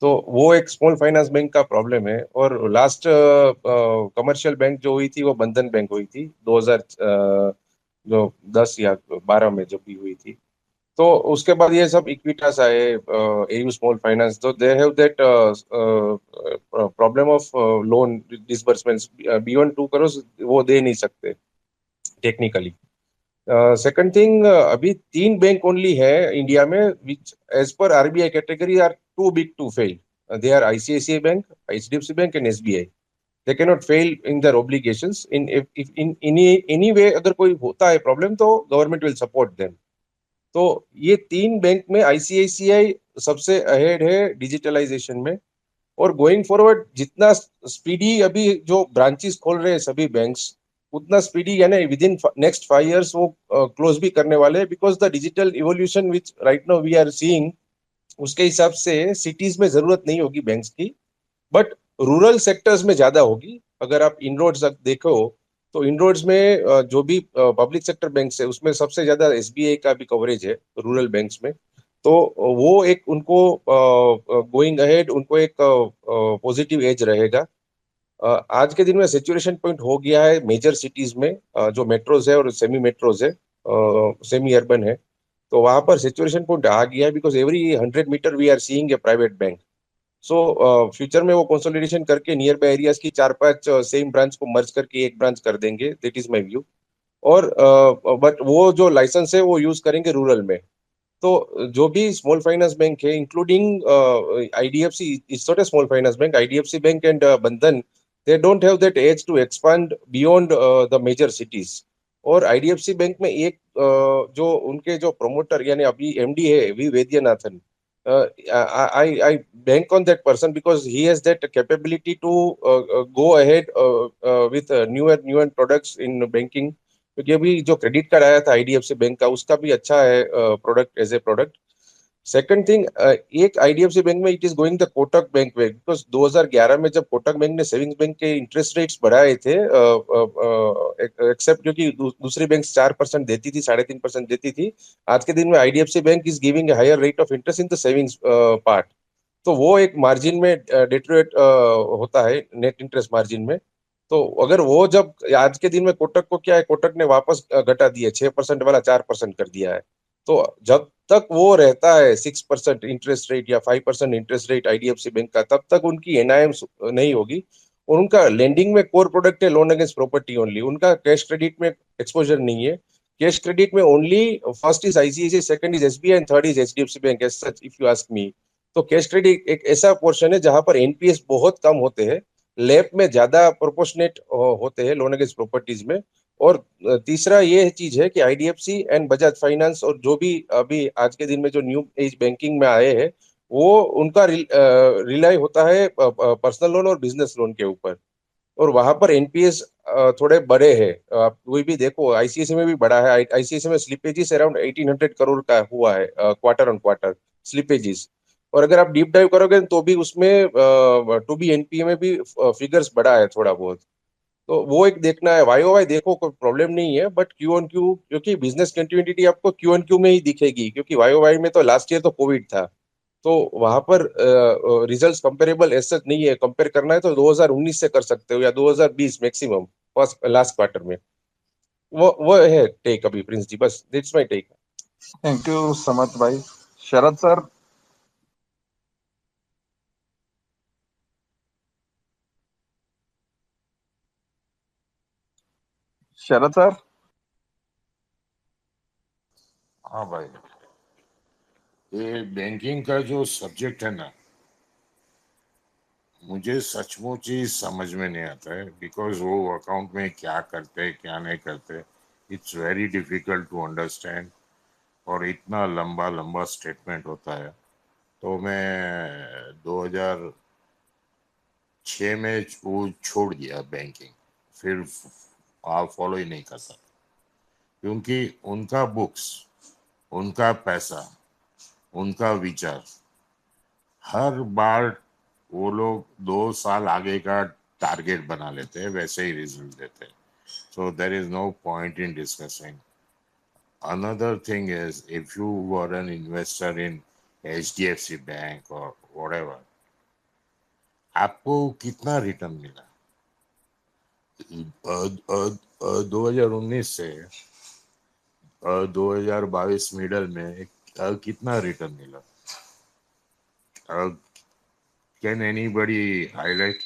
तो वो एक स्मॉल फाइनेंस बैंक का प्रॉब्लम है. और लास्ट कमर्शियल बैंक जो हुई थी वो बंधन बैंक हुई थी 2010 या 12 में जब भी हुई थी. तो उसके बाद ये सब इक्विटास आए, एयू स्मॉल फाइनेंस, तो they have that problem of loan disbursements beyond 2 crore, वो दे नहीं सकते टेक्निकली. सेकंड थिंग, अभी 3 बैंक ओनली है इंडिया में which as per RBI category are too big to fail. They are ICICI bank, HDFC bank and SBI. They can not fail in their obligations. In any way अगर कोई होता है problem तो government will support them. तो ये 3 bank में ICICI सबसे ahead है डिजिटलाइजेशन में. और गोइंग फॉरवर्ड जितना स्पीडी अभी जो ब्रांचेस खोल रहे हैं सभी बैंक्स, उतना स्पीडी यानी विद इन नेक्स्ट 5 years वो क्लोज भी करने वाले हैं, because the digital evolution which right now we are seeing, उसके हिसाब से सिटीज में जरूरत नहीं होगी बैंक्स की, बट रूरल सेक्टर्स में ज्यादा होगी. अगर आप इनरोड्स देखो तो इनरोड्स में जो भी पब्लिक सेक्टर बैंक्स है उसमें सबसे ज्यादा SBI का भी कवरेज है रूरल बैंक्स में. तो वो एक उनको गोइंग अहेड उनको एक पॉजिटिव एज रहेगा. आज के दिन में सेचुरेशन पॉइंट हो गया है मेजर सिटीज में, जो मेट्रोज है और सेमी मेट्रोज है, सेमी अर्बन है, तो वहां पर सेचुरेशन पॉइंट आ गया है, because every 100 metre we are seeing a private bank. So future में वो कंसोलिडेशन करके नियर बाय एरियाज की 4-5 सेम ब्रांच को मर्ज करके एक ब्रांच कर देंगे, दैट इज माय व्यू. और बट वो जो लाइसेंस है वो यूज करेंगे रूरल में. तो जो भी स्मॉल फाइनेंस बैंक है including IDFC is not a small finance bank, IDFC bank and Bandhan, they don't have that edge to expand beyond the major cities. और IDFC बैंक में एक जो उनके जो प्रमोटर यानी अभी MD है V Vaidyanathan, I bank on that person because he has that capability to go ahead with newer products in banking. क्योंकि अभी जो क्रेडिट कार्ड आया था IDFC बैंक का, उसका भी अच्छा है product as a product. Second thing, एक IDFC बैंक में it is going the Kotak Bank way, because 2011 में जब कोटक बैंक ने सेविंग्स बैंक के इंटरेस्ट रेट्स बढ़ाए थे, एक्सेप्ट क्योंकि दूसरी बैंक 4% देती थी, 3.5% देती थी, आज के दिन में IDFC bank is giving a higher rate of interest in the savings part. तो वो एक मार्जिन में डिटरेट होता है नेट इंटरेस्ट मार्जिन में. तो अगर वो जब आज के दिन में कोटक को क्या है, कोटक ने वापस घटा दिया, 6% वाला 4% कर दिया है. तो जब तक वो रहता है 6% इंटरेस्ट रेट या 5% इंटरेस्ट रेट IDFC बैंक का, तब तक उनकी NIM नहीं होगी. और उनका लेंडिंग में कोर प्रोडक्ट है लोन अगेंस्ट प्रॉपर्टी ओनली. उनका कैश क्रेडिट में एक्सपोजर नहीं है. कैश क्रेडिट में only first is ICICI, second is SBI and third is HDFC bank as such if you ask me. तो कैश क्रेडिट एक ऐसा portion है जहां पर NPS बहुत कम होते हैं, लैप में ज्यादा प्रोपोर्शनेट होते हैं लोन अगेंस्ट प्रॉपर्टीज में. और तीसरा ये चीज है कि आईडीएफसी एंड बजाज फाइनेंस और जो भी अभी आज के दिन में जो न्यू एज बैंकिंग में आए हैं, वो उनका रिलाई होता है पर्सनल लोन और बिजनेस लोन के ऊपर, और वहां पर एनपीएस थोड़े बड़े हैं। आप कोई भी देखो, आईसीआईसी में भी बड़ा है। आईसीआईसी में स्लिपेजेस अराउंड 1800 करोड़ का हुआ है क्वार्टर ऑन क्वार्टर स्लिपेजेस। और अगर आप डीप डाइव करोगे तो भी उसमें टू बी एनपीए में भी फिगर्स बड़ा है थोड़ा बहुत। तो वो एक देखना है। वाई ओ वाई देखो, कोई प्रॉब्लम नहीं है, बट क्यू ऑन क्यू, क्योंकि बिजनेस कंटिन्यूटी आपको क्यू ऑन क्यू में ही दिखेगी, क्योंकि वाई ओ वाई में तो लास्ट ईयर तो कोविड था, तो वहां पर रिजल्ट्स कंपेरेबल ऐसा नहीं है। कंपेयर करना है तो 2019 से कर सकते हो या 2020 मैक्सिमम फर्स्ट लास्ट क्वार्टर में। वो है टेक अभी प्रिंस जी, बस that's my take. Thank you Samat भाई। शरद सर। शरद सर। हाँ भाई, ये बैंकिंग का जो सब्जेक्ट है ना, मुझे सचमुच ही समझ में नहीं आता है, बिकॉज वो अकाउंट में क्या करते हैं क्या नहीं करते, it's very difficult to understand. और इतना लंबा लंबा स्टेटमेंट होता है। तो मैं 2006 में वो छोड़ दिया बैंकिंग, फिर आप फॉलो ही नहीं करता, क्योंकि उनका बुक्स, उनका पैसा, उनका विचार, हर बार वो लोग 2 साल आगे का टारगेट बना लेते हैं, वैसे ही रिजल्ट देते हैं। So there is no point in discussing. Another thing is, if you were an investor in HDFC Bank or whatever, आपको कितना रिटर्न मिला 2019 से 2022 मिडल में, कितना रिटर्न मिला? Can anybody highlight?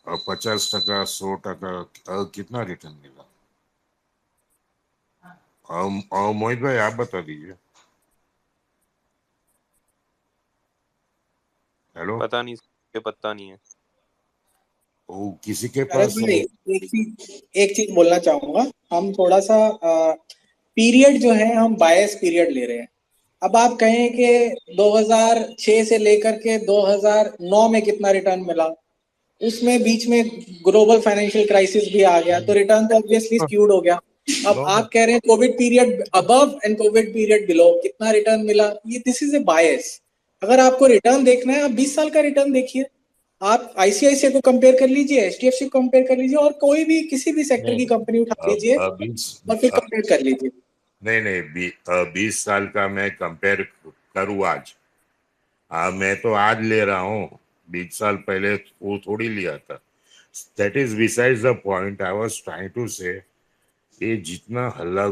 50%, 100%, कितना रिटर्न मिला? मोहित भाई आप बता दीजिए। हेलो, पता नहीं, पता नहीं है। वो किसी के शरद पास भाई, एक चीज बोलना चाहूंगा। हम थोड़ा सा पीरियड जो है, हम बायस पीरियड ले रहे हैं। अब आप कहें कि 2006 से लेकर के 2009 में कितना रिटर्न मिला, उसमें बीच में ग्लोबल फाइनेंशियल क्राइसिस भी आ गया, तो रिटर्न तो ऑब्वियसली स्क्यूड हो गया। अब आप कह रहे हैं Covid period above and Covid period below कितना रिटर्न मिला, ये दिस इज ए बायस। अगर आपको रिटर्न देखना है, आप 20 साल का रिटर्न देखिए। आप आईसीआईसीआई को कंपेयर कर लीजिए, एचडीएफसी को कंपेयर कर लीजिए, और कोई भी किसी भी सेक्टर की कंपनी उठा लीजिए और फिर कंपेयर कर लीजिए। नहीं, 20 साल का मैं कंपेयर करूँ आज? मैं तो आज ले रहा हूँ, 20 साल पहले वो थोड़ी लिया था। That is besides the point I was trying to say. ये जितना हल्ला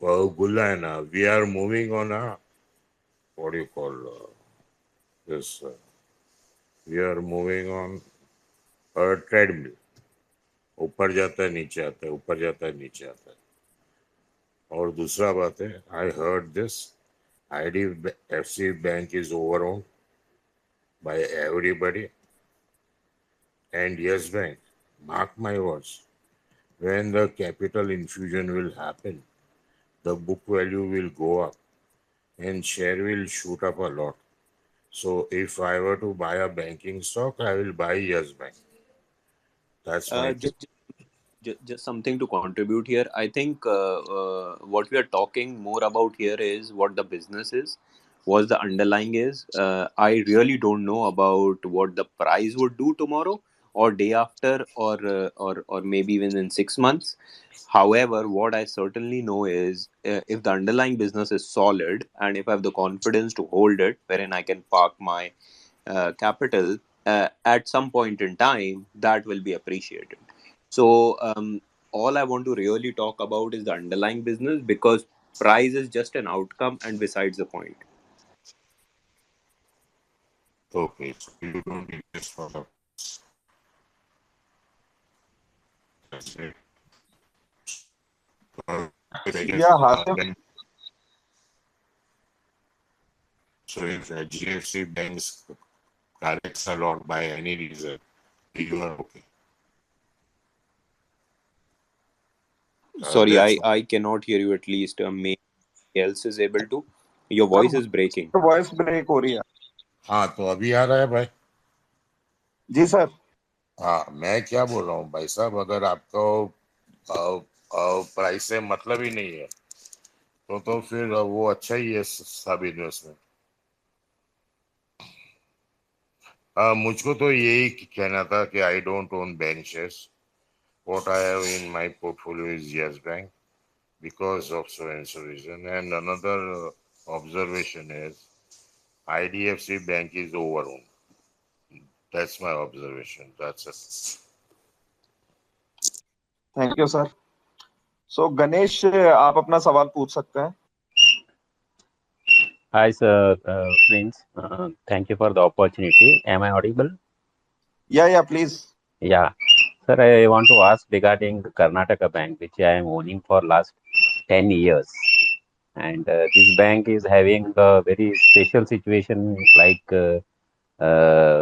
गुल्ला है ना, we are moving on a what you call this, we are moving on a treadmill. ऊपर जाता है नीचे आता है, ऊपर जाता है नीचे आता है। और दूसरा बात है, I heard this IDFC Bank is overowned by everybody, and Yes Bank, mark my words, when the capital infusion will happen, the book value will go up and share will shoot up a lot. So if I were to buy a banking stock, I will buy Yes Bank. That's my thing. Just something to contribute here. I think what we are talking more about here is what the business is, what the underlying is. I really don't know about what the price would do tomorrow or day after, or maybe even in 6 months. However, what I certainly know is, if the underlying business is solid and if I have the confidence to hold it, wherein I can park my capital at some point in time, that will be appreciated. So all I want to really talk about is the underlying business, because price is just an outcome and besides the point. Okay, so you don't invest for the that's it. Yeah, Hasif. So if HDFC Banks corrects a lot by any reason, you are okay. Sorry, That's I cannot hear you. At least maybe else is able to. Your sir voice is breaking. Voice break हो रही है. हाँ, तो अभी आ रहा है भाई. जी sir. हाँ, मैं क्या बोल रहा हूँ भाई साहब, अगर आपको प्राइस से मतलब ही नहीं है तो फिर वो अच्छा ही है सब इन्वेस्टमेंट. मुझको तो यही कहना था कि I don't own bank shares. What I have in my portfolio is Yes Bank because of so and so reason. And another observation is IDFC Bank is overowned. That's my observation. That's it. Thank you sir. So Ganesh आप अपना सवाल पूछ सकते हैं. Hi, sir, Prince. Thank you for the opportunity. Am I audible? या please. Yeah. Sir, I want to ask regarding Karnataka Bank, which I am owning for last 10 years. And this bank is having a very special situation like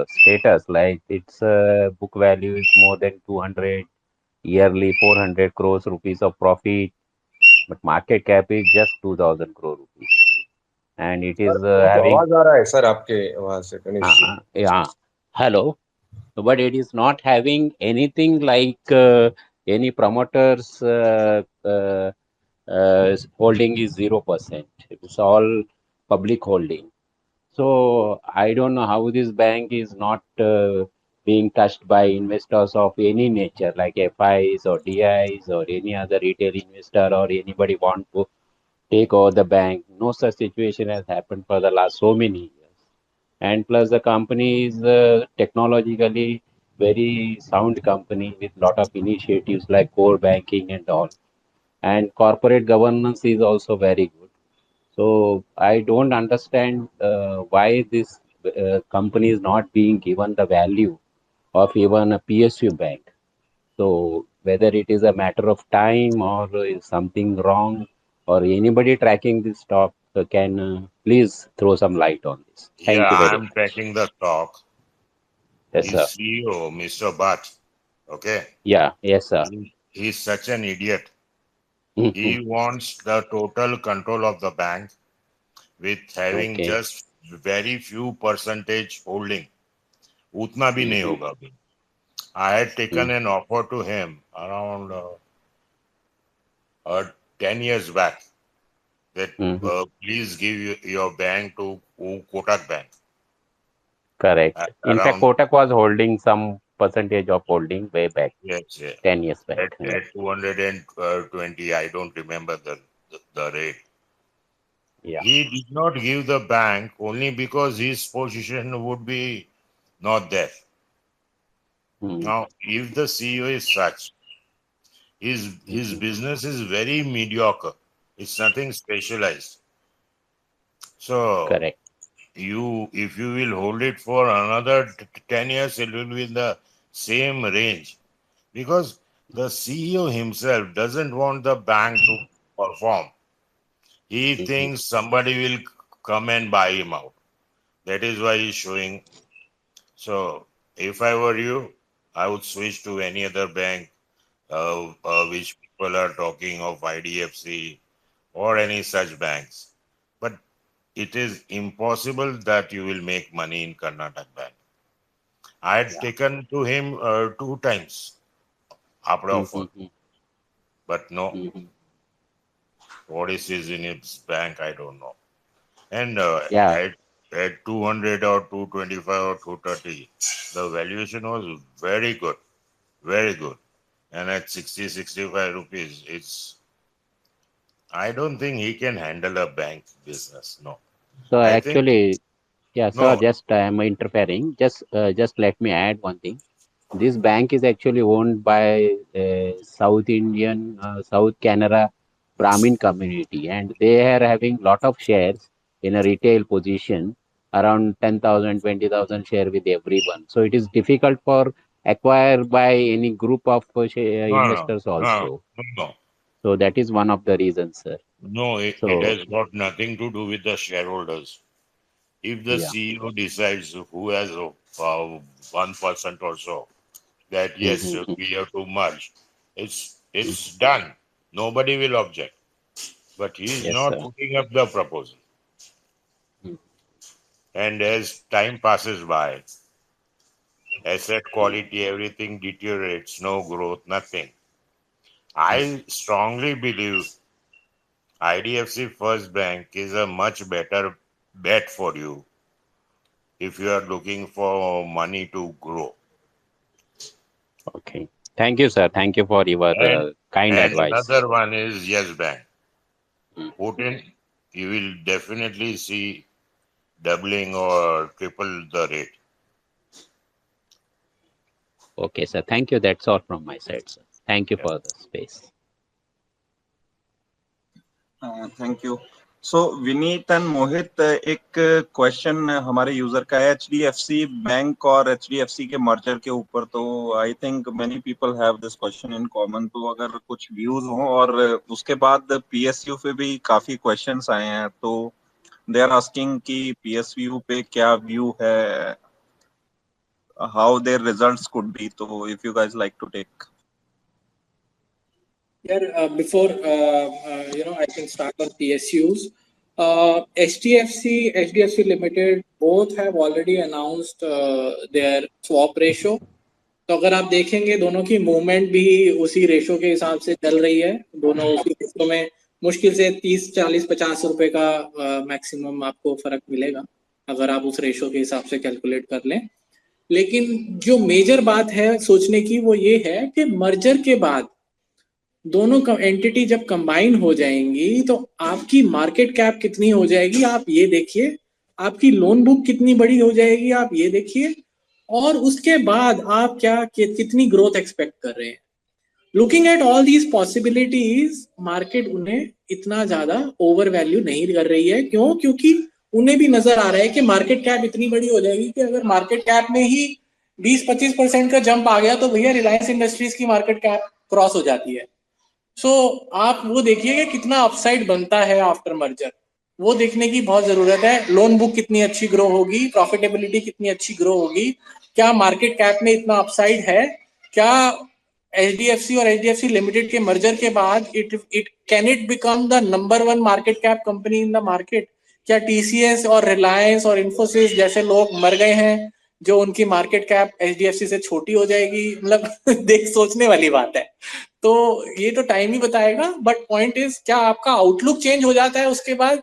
status, like its book value is more than 200, yearly 400 crores rupees of profit, but market cap is just 2000 crore rupees. And it is having आवाज आ रहा है sir आपके वहां से Ganesh ji. yeah, hello. But it is not having anything like any promoters holding is 0%. It's all public holding. So I don't know how this bank is not being touched by investors of any nature, like FIs or DIs or any other retail investor or anybody want to take over the bank. No such situation has happened for the last so many years. And plus the company is technologically very sound company with lot of initiatives like core banking and all. And corporate governance is also very good. So I don't understand why this company is not being given the value of even a PSU bank. So whether it is a matter of time or is something wrong or anybody tracking this stock can please throw some light on this. Yeah, Thank you very I'm much. tracking the talk. Yes, His sir. CEO, Mr. Bhatt, okay? Yeah, yes, sir. He's such an idiot. Mhm. He wants the total control of the bank with having Okay. just very few percentage holding. Utna bhi nahi hoga abhi. I had taken an offer to him around 10 years back that please give your bank to Kotak Bank. Correct. In fact, Around, Kotak was holding some percentage of holding way back, yes, 10 years back. at 220, I don't remember the rate. Yeah. He did not give the bank only because his position would be not there. Now, if the CEO is such, his business is very mediocre. It's nothing specialized. So Correct. if you will hold it for another 10 years, it will be in the same range. Because the CEO himself doesn't want the bank to perform. He thinks somebody will come and buy him out. That is why he's showing. So if I were you, I would switch to any other bank which people are talking of IDFC or any such banks. But it is impossible that you will make money in Karnataka Bank. I had taken to him 2 times after offer, but no. What is his in its bank, I don't know. And Yeah. at 200 or 225 or 230, the valuation was very good, very good. And at 60, 65 rupees, I don't think he can handle a bank business. No. So I think, actually, yeah, sir, no, just I am interfering. Just let me add one thing. This bank is actually owned by South Indian, South Canara Brahmin community, and they are having lot of shares in a retail position, around 10,000, 20,000 share with everyone. So it is difficult for acquire by any group of no, investors no, also. no. So that is one of the reasons, sir. No, it So has got nothing to do with the shareholders. If the yeah. CEO decides who has 1% or so, that yes, we have to merge, it's done. Nobody will object. But he is Yes, not sir. putting up the proposal. Hmm. And as time passes by, asset quality, everything deteriorates, no growth, nothing. I strongly believe IDFC First Bank is a much better bet for you if you are looking for money to grow. Okay. Thank you, sir. Thank you for your And kind advice. another one is Yes Bank. Hmm. Put in, you will definitely see doubling or triple the rate. Okay, sir. Thank you. That's all from my side, sir. Thank you Yeah. for the space. Thank you. So Vineet and Mohit, एक question हमारे user का है HDFC bank और HDFC के merger के ऊपर. तो I think many people have this question in common. तो अगर कुछ व्यूज हो, और उसके बाद PSU पे भी काफी क्वेश्चंस आए हैं, तो दे आर आस्किंग कि PSU पे क्या व्यू है, how their results could be. तो if you guys like to take. Yeah, before I can start on PSUs. HDFC Limited both have already announced their swap ratio. तो अगर आप देखेंगे दोनों की मूवमेंट भी उसी रेशो के हिसाब से चल रही है. दोनों उसी रेशो में मुश्किल से 30, 40, 50 रुपए का मैक्सिमम आपको फर्क मिलेगा अगर आप उस रेशो के हिसाब से कैलकुलेट कर लें. लेकिन जो मेजर बात है सोचने की वो ये है कि मर्जर के बाद दोनों एंटिटी जब कंबाइन हो जाएंगी तो आपकी मार्केट कैप कितनी हो जाएगी आप ये देखिए, आपकी लोन बुक कितनी बड़ी हो जाएगी आप ये देखिए, और उसके बाद आप कितनी ग्रोथ एक्सपेक्ट कर रहे हैं. Looking at all these possibilities, market उन्हें इतना ज्यादा ओवर वैल्यू नहीं कर रही है. क्यों? क्योंकि उन्हें भी नजर आ रहा है कि मार्केट कैप इतनी बड़ी हो जाएगी कि अगर मार्केट कैप में ही 20-25% का जंप आ गया तो भैया रिलायंस इंडस्ट्रीज की मार्केट कैप क्रॉस हो जाती है. सो आप वो देखिए कि कितना अपसाइड बनता है आफ्टर मर्जर, वो देखने की बहुत जरूरत है. लोन बुक कितनी अच्छी ग्रो होगी, प्रॉफिटेबिलिटी कितनी अच्छी ग्रो होगी, क्या मार्केट कैप में इतना अपसाइड है, क्या HDFC और HDFC लिमिटेड के मर्जर के बाद it can it become the number 1 market cap company in the market. क्या TCS और रिलायंस और इन्फोसिस जैसे लोग मर गए हैं जो उनकी मार्केट कैप HDFC से छोटी हो जाएगी? मतलब देख सोचने वाली बात है. तो ये तो टाइम ही बताएगा. बट पॉइंट इज, क्या आपका आउटलुक चेंज हो जाता है उसके बाद?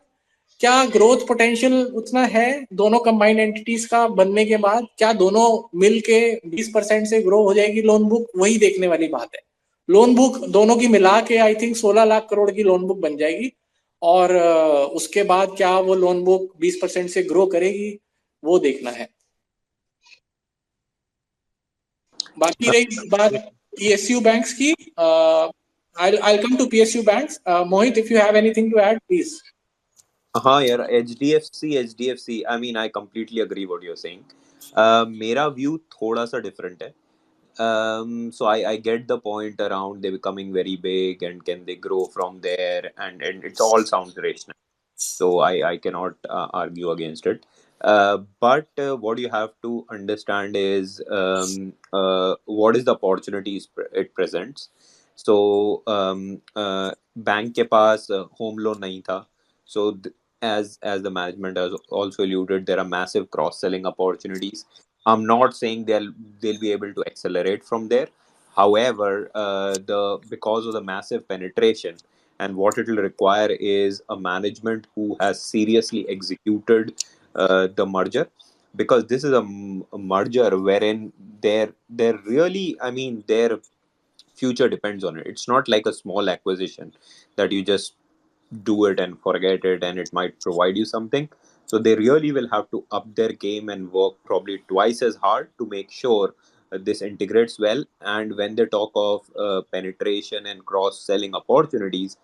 क्या ग्रोथ पोटेंशियल उतना है दोनों कंबाइंड एंटिटीज का बनने के बाद? क्या दोनों मिल के 20% से ग्रो हो जाएगी लोन बुक? वही देखने वाली बात है. लोन बुक दोनों की मिला के आई थिंक 16 लाख करोड़ की लोन बुक बन जाएगी, और उसके बाद क्या वो लोन बुक 20% से ग्रो करेगी, वो देखना है. बाकी रही बात PSU banks की, I'll come to PSU banks. Mohit, if you have anything to add, please. हाँ यार, HDFC, I mean, I completely agree what you're saying. मेरा व्यू थोड़ा सा डिफरेंट है. So I get the point around they becoming very big and can they grow from there, and it all sounds rational. So I cannot argue against it. But what you have to understand is what is the opportunities it presents. So bank के पास home loan नहीं था. So as the management has also alluded, there are massive cross selling opportunities. I'm not saying they'll be able to accelerate from there. However, the because of the massive penetration, and what it will require is a management who has seriously executed the merger, because this is a merger wherein they're really, I mean, their future depends on it. It's not like a small acquisition that you just do it and forget it and it might provide you something. So they really will have to up their game and work probably twice as hard to make sure this integrates well. And when they talk of penetration and cross selling opportunities,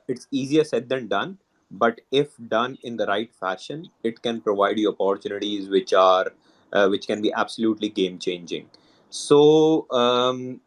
it's easier said than done. But if done in the right fashion, it can provide you opportunities which can be absolutely game changing. So and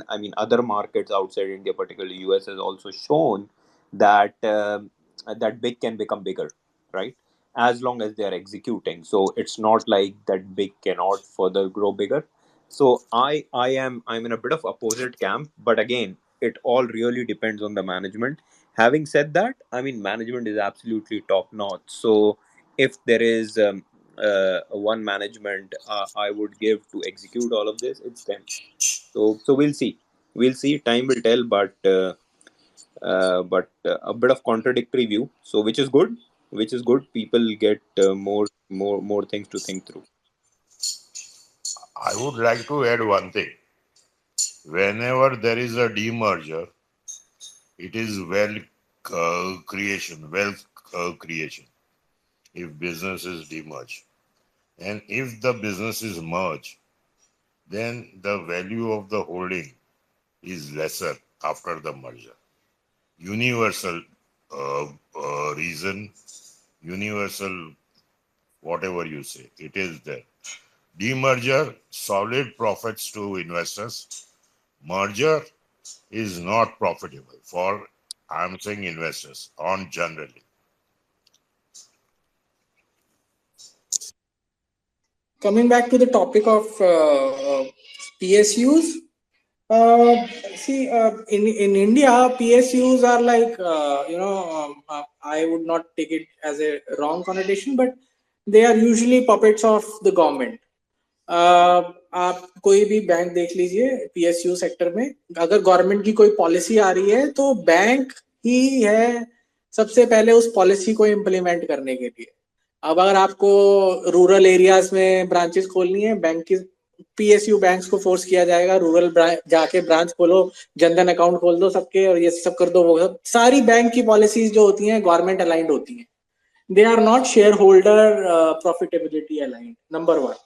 I mean, other markets outside India, particularly US, has also shown that that big can become bigger, right? As long as they are executing. So it's not like that big cannot further grow bigger. So I'm in a bit of opposite camp, but again, it all really depends on the management. Having said that, I mean, management is absolutely top notch. So if there is one management I would give to execute all of this, it's them. So we'll see. Time will tell, but a bit of contradictory view. So which is good. People get more things to think through. I would like to add one thing. Whenever there is a demerger, it is wealth creation. If business is demerged, and if the business is merged, then the value of the holding is lesser after the merger. Universal reason, universal whatever you say, it is there. Demerger, solid profits to investors. Merger is not profitable for, I'm saying, investors on generally. Coming back to the topic of PSUs, in India, PSUs are like, I would not take it as a wrong connotation, but they are usually puppets of the government. आप कोई भी bank देख लीजिए PSU sector में, अगर government की कोई policy आ रही है तो बैंक ही है सबसे पहले उस पॉलिसी को इम्प्लीमेंट करने के लिए. अब अगर आपको रूरल एरियाज में ब्रांचेस खोलनी है, बैंक की PSU बैंक्स को फोर्स किया जाएगा, रूरल जाके ब्रांच खोलो, जनधन अकाउंट खोल दो सबके और ये सब कर दो. वो सब सारी बैंक की पॉलिसीज जो होती हैं गवर्नमेंट अलाइंड होती हैं. They are not shareholder profitability aligned, number 1.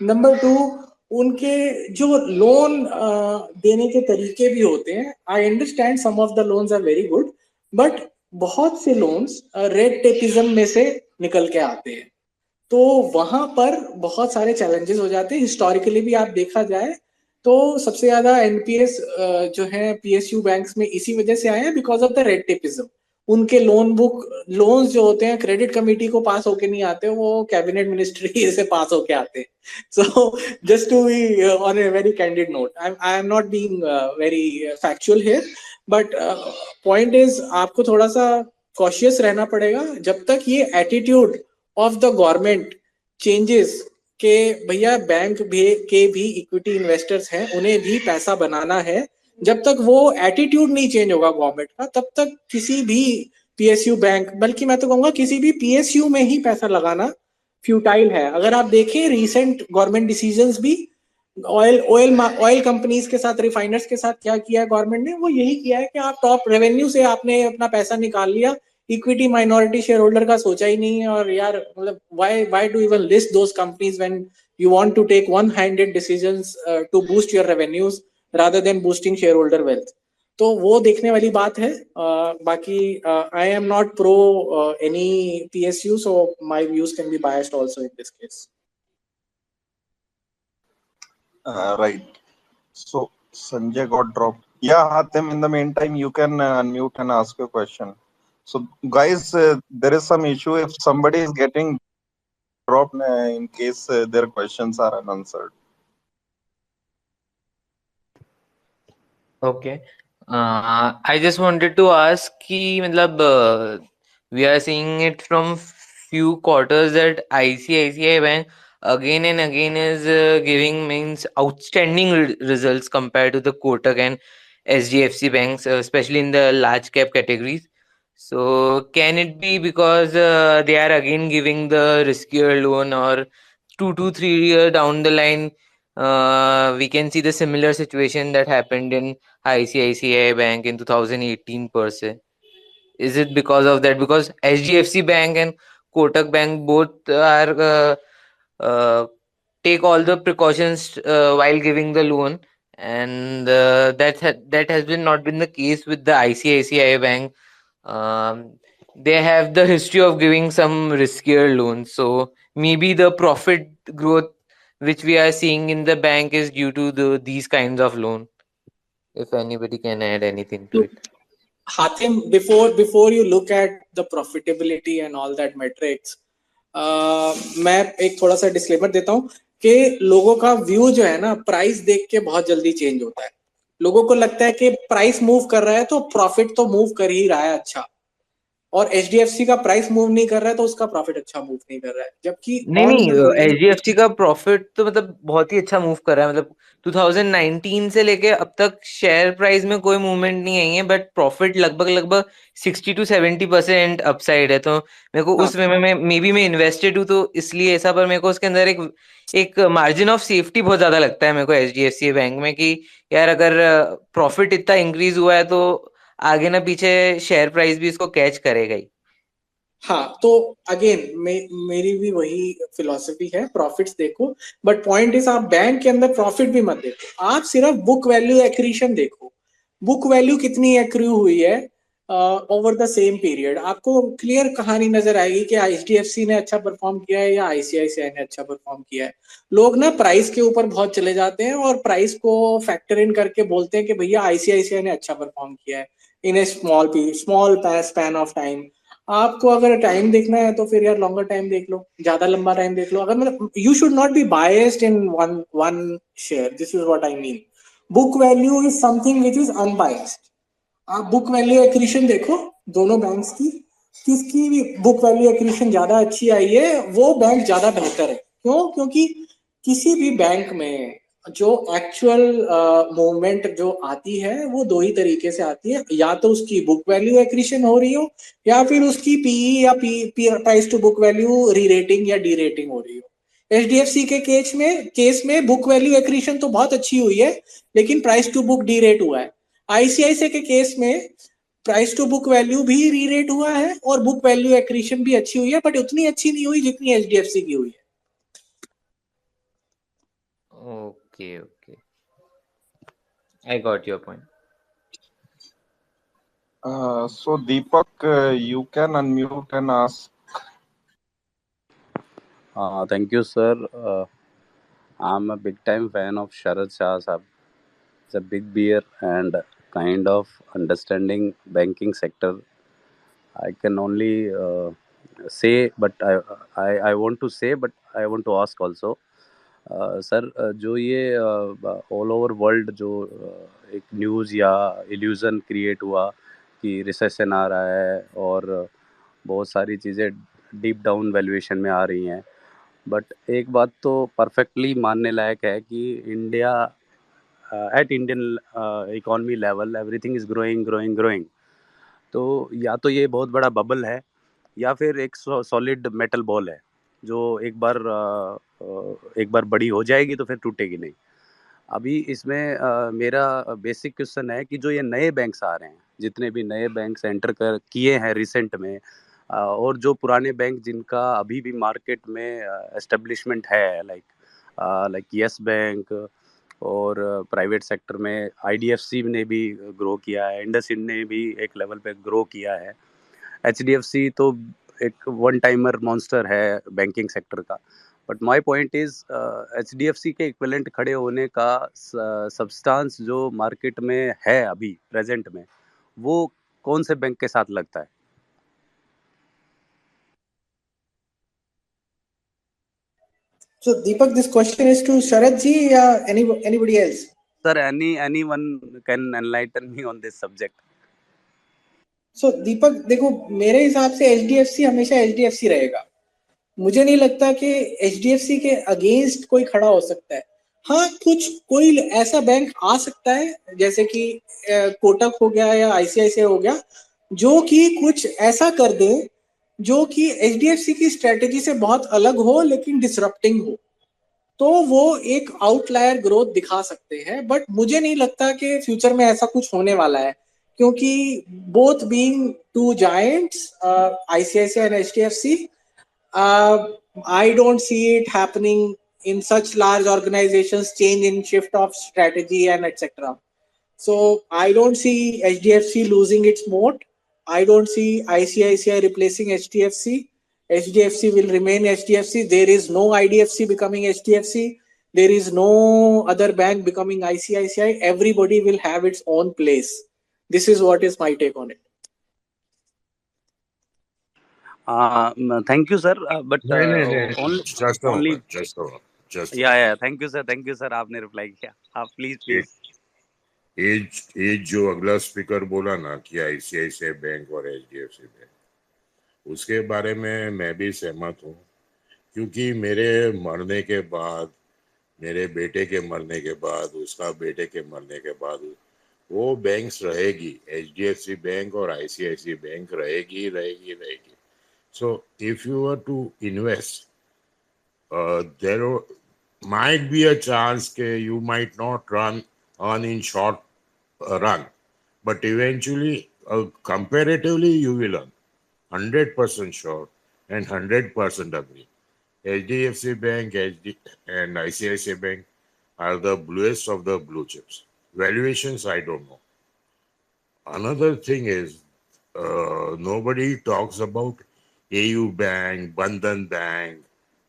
Number 2, उनके जो लोन देने के तरीके भी होते हैं. I understand some of the loans are very good, but बहुत से लोन्स रेड टेपिज्म में से निकल के आते हैं. तो वहां पर बहुत सारे चैलेंजेस हो जाते हैं. हिस्टोरिकली भी आप देखा जाए तो सबसे ज्यादा एनपीएस जो है PSU बैंक्स में इसी वजह से आए हैं, because of the red tapism. उनके लोन्स जो होते हैं क्रेडिट कमेटी को पास होके नहीं आते, वो कैबिनेट मिनिस्ट्री से पास होके आते हैं. So just to be on a very candid note, I am not being very factual here, but point is आपको थोड़ा सा कॉशियस रहना पड़ेगा जब तक ये attitude of the government changes के भैया बैंक के भी इक्विटी इन्वेस्टर्स हैं, उन्हें भी पैसा बनाना है. जब तक वो एटीट्यूड नहीं चेंज होगा गवर्नमेंट का, तब तक किसी भी PSU बैंक, बल्कि मैं तो कहूंगा किसी भी PSU में ही पैसा लगाना फ्यूटाइल है. अगर आप देखें रिसेंट गवर्नमेंट डिसीजंस भी, ऑयल कंपनीज के साथ, रिफाइनर्स के साथ क्या किया है गवर्नमेंट ने, वो यही किया है कि आप टॉप रेवेन्यू से आपने अपना पैसा निकाल लिया, इक्विटी माइनॉरिटी शेयर होल्डर का सोचा ही नहीं है. और यार मतलब why do even list those companies when you want to take one handed decisions to boost your revenues rather than boosting shareholder wealth. तो वो देखने वाली बात है. बाकी I am not pro any PSU, so my views can be biased also in this case. Right. So Sanjay got dropped. Yeah, Hatem, in the meantime, you can unmute and ask your question. So guys, there is some issue if somebody is getting dropped in case their questions are unanswered. Okay. I just wanted to ask कि मतलब we are seeing it from few quarters that ICICI Bank again and again is giving means outstanding results compared to the Kotak and HDFC banks, especially in the large cap categories. So can it be because they are again giving the riskier loan, or 2 to 3 years down the line we can see the similar situation that happened in ICICI Bank in 2018 per se? Is it because of that? Because HDFC Bank and Kotak Bank both are take all the precautions while giving the loan, and that has been not been the case with the ICICI Bank. They have the history of giving some riskier loans, so maybe the profit growth which we are seeing in the bank is due to these kinds of loan. If anybody can add anything to it. Hatem, before you look at the profitability and all that metrics, मैं एक थोड़ा सा disclaimer देता हूँ कि लोगों का view जो है ना प्राइस देख के बहुत जल्दी चेंज होता है। लोगों को लगता है कि प्राइस मूव कर रहा है तो प्रॉफिट तो मूव कर ही रहा है अच्छा, और एचडीएफसी का प्राइस मूव नहीं कर रहा है तो उसका प्रॉफिट अच्छा मूव नहीं कर रहा है, जबकि नहीं एचडीएफसी का प्रॉफिट तो मतलब बहुत ही अच्छा मूव कर रहा है। मतलब 2019 से लेके अब तक शेयर प्राइस में कोई मूवमेंट नहीं आई है, बट प्रॉफिट लगभग 60-70% अपसाइड है। तो मेरे को उस वे में मे बी मैं इन्वेस्टेड हूँ तो इसलिए ऐसा, पर मेरे को उसके अंदर एक मार्जिन ऑफ सेफ्टी बहुत ज्यादा लगता है मेरे को एचडीएफसी बैंक में, कि यार अगर प्रॉफिट इतना इंक्रीज हुआ है तो आगे ना पीछे शेयर प्राइस भी इसको कैच करेगा ही। हाँ, तो अगेन मेरी भी वही फिलॉसफी है, प्रॉफिट्स देखो, बट पॉइंट इज आप बैंक के अंदर प्रॉफिट भी मत देखो, आप सिर्फ बुक वैल्यू एक्रीशन देखो। बुक वैल्यू कितनी एक्रू हुई है ओवर द सेम पीरियड, आपको क्लियर कहानी नजर आएगी कि एचडीएफसी ने अच्छा परफॉर्म किया है या आईसीआईसीआई ने अच्छा परफॉर्म किया है। लोग ना प्राइस के ऊपर बहुत चले जाते हैं और प्राइस को फैक्टर इन करके बोलते हैं कि भैया आईसीआईसीआई ने अच्छा परफॉर्म किया है इन ए स्मॉल स्पैन ऑफ टाइम। आपको अगर टाइम देखना है तो फिर यार लॉन्गर टाइम देख लो, ज्यादा लंबा टाइम देख लो। अगर मतलब you should not be biased in one share, this is what I mean. Book value is something which is unbiased. आप बुक वैल्यू एक्रीशन देखो दोनों बैंक्स की, किसकी भी बुक वैल्यू एक्रीशन ज्यादा अच्छी आई है वो बैंक ज्यादा बेहतर है। क्यों? क्योंकि किसी भी बैंक में जो एक्चुअल मूवमेंट जो आती है वो दो ही तरीके से आती है, या तो उसकी बुक वैल्यू एक्रीशन हो रही हो या फिर उसकी पीई या price to book value rerating या डी रेटिंग हो रही हो। एचडीएफसी के केस में बुक वैल्यू एक्रीशन तो बहुत अच्छी हुई है लेकिन price to book derate हुआ है। आईसीआईसीआई के केस में प्राइस टू बुक वैल्यू भी री रेट हुआ है और बुक वैल्यू एक्रीशन भी अच्छी हुई है, बट उतनी अच्छी नहीं हुई जितनी एचडीएफसी की हुई है। Okay, okay. I got your point. So Deepak, you can unmute and ask. Thank you, sir. I'm a big time fan of Sharad Shah Sahab. He's a big beer and kind of understanding banking sector. I can only say, but I want to say, but I want to ask also. Sir जो ये all over world जो एक news या illusion create हुआ कि recession आ रहा है और बहुत सारी चीज़ें डीप डाउन वैल्यूएशन में आ रही हैं, बट एक बात तो परफेक्टली मानने लायक है कि India at Indian economy level everything is growing. तो या तो ये बहुत बड़ा बबल है या फिर एक सॉलिड मेटल बॉल है जो एक बार बड़ी हो जाएगी तो फिर टूटेगी नहीं। अभी इसमें मेरा बेसिक क्वेश्चन है कि जो ये नए बैंक्स आ रहे हैं, जितने भी नए बैंक्स एंटर कर किए हैं रिसेंट में, और जो पुराने बैंक जिनका अभी भी मार्केट में एस्टेब्लिशमेंट है, लाइक यस बैंक, और प्राइवेट सेक्टर में आईडीएफसी ने भी ग्रो किया है, इंडसइंड ने भी एक लेवल पे ग्रो किया है, एचडीएफसी तो एक वन टाइमर मॉन्स्टर है बैंकिंग सेक्टर का। But my point is HDFC के इक्विवेलेंट खड़े होने का सब्सटेंस जो मार्केट में है अभी प्रेजेंट में, वो कौन से बैंक के साथ लगता है? So Deepak, this question is to Sharad ji या anybody else? Sir, anyone can enlighten me on this subject. So दीपक देखो, मेरे हिसाब से एचडीएफसी हमेशा एचडीएफसी रहेगा। मुझे नहीं लगता कि एचडीएफसी के अगेंस्ट कोई खड़ा हो सकता है। हाँ, कोई ऐसा बैंक आ सकता है जैसे कि कोटक हो गया या आईसीआईसीआई हो गया, जो कि कुछ ऐसा कर दे जो कि एचडीएफसी की स्ट्रेटेजी से बहुत अलग हो लेकिन डिसरप्टिंग हो, तो वो एक आउटलायर ग्रोथ दिखा सकते हैं। बट मुझे नहीं लगता कि फ्यूचर में ऐसा कुछ होने वाला है, क्योंकि both being two giants ICICI and HDFC, I don't see it happening in such large organizations, change in shift of strategy and etc. So I don't see HDFC losing its moat. I don't see ICICI replacing HDFC. HDFC will remain HDFC. There is no IDFC becoming HDFC. There is no other bank becoming ICICI. Everybody will have its own place. This is what is my take on it. Thank you, sir. But नहीं, only just a moment. Just या thank you sir, आपने reply किया। आप please as जो अगला speaker बोला ना कि आईसीआईसीआई बैंक और एचडीएफसी बैंक, उसके बारे में मैं भी सहमत हूँ, क्योंकि मेरे मरने के बाद, मेरे बेटे के मरने के बाद, उसका बेटे के मरने के बाद वो बैंक्स रहेगी, एचडीएफसी बैंक और आईसीआईसीआई बैंक रहेगी रहेगी रहेगी। So if you are to invest, there might be a chance that you might not earn in short run, but eventually, comparatively, you will earn 100% sure and 100% agree. HDFC Bank and ICICI Bank are the bluest of the blue chips. Valuations, I don't know. Another thing is, nobody talks about AU Bank, Bandhan Bank,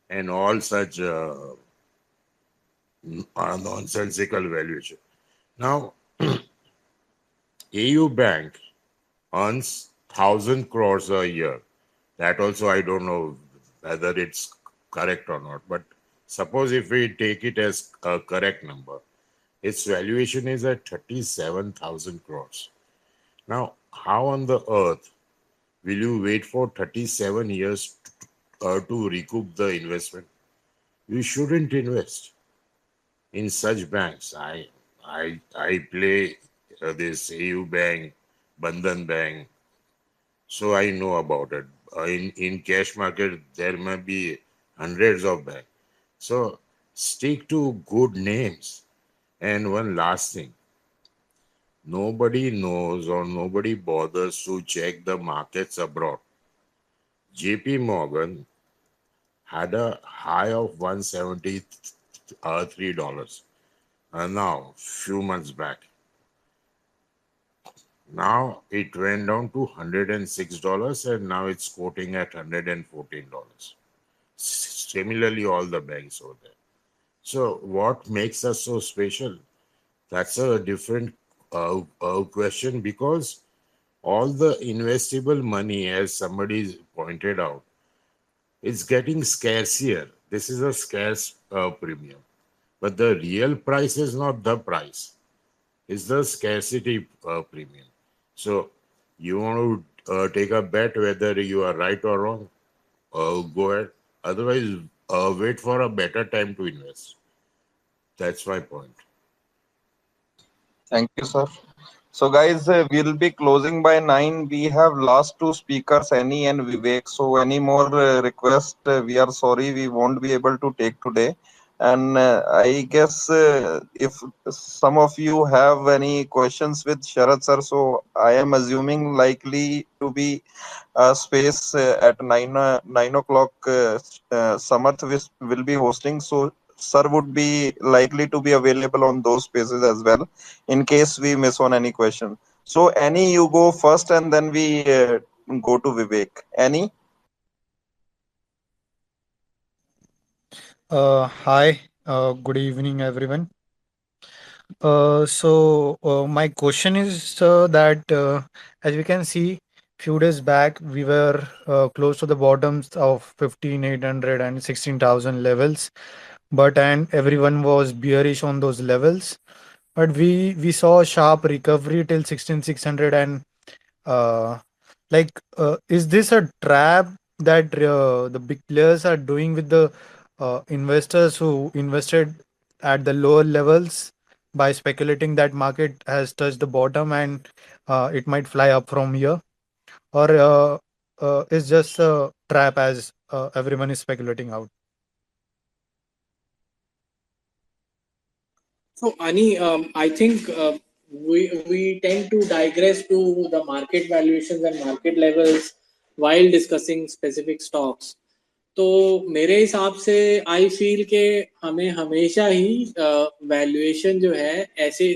and all such nonsensical valuation. Now, AU Bank earns 1,000 crores a year. That also I don't know whether it's correct or not. But suppose if we take it as a correct number, its valuation is at 37,000 crores. Now, how on the earth will you wait for 37 years to recoup the investment? You shouldn't invest in such banks. I play this AU Bank, Bandhan Bank, so I know about it. In cash market, there may be hundreds of banks. So stick to good names. And one last thing, nobody knows or nobody bothers to check the markets abroad. JP Morgan had a high of $173 now, few months back. Now it went down to $106 and now it's quoting at $114. Similarly, all the banks over there. So what makes us so special? That's a different question, because all the investable money, as somebody pointed out, it's getting scarcer. This is a scarce premium. But the real price is not the price. It's the scarcity premium. So you want to take a bet whether you are right or wrong, go ahead. Otherwise, wait for a better time to invest. That's my point. Thank you, sir. So, guys, we'll be closing by 9. We have last two speakers, Annie and Vivek. So, any more request? We are sorry we won't be able to take today. And I guess if some of you have any questions with Sharad sir, so I am assuming likely to be space at 9 o'clock. Samarth will be hosting. So, sir would be likely to be available on those spaces as well, in case we miss on any question. So Annie, you go first and then we go to Vivek. Annie? Hi, good evening, everyone. My question is that as we can see, few days back we were close to the bottoms of 15,800 and 16,000 levels, and everyone was bearish on those levels. But we saw a sharp recovery till 16,600 and uh, is this a trap that the big players are doing with the investors who invested at the lower levels by speculating that market has touched the bottom and it might fly up from here, or is just a trap as everyone is speculating out? So, Ani, I think we tend to digress to the market valuations and market levels while discussing specific stocks. तो मेरे हिसाब से I feel के हमें हमेशा ही valuation जो है ऐसे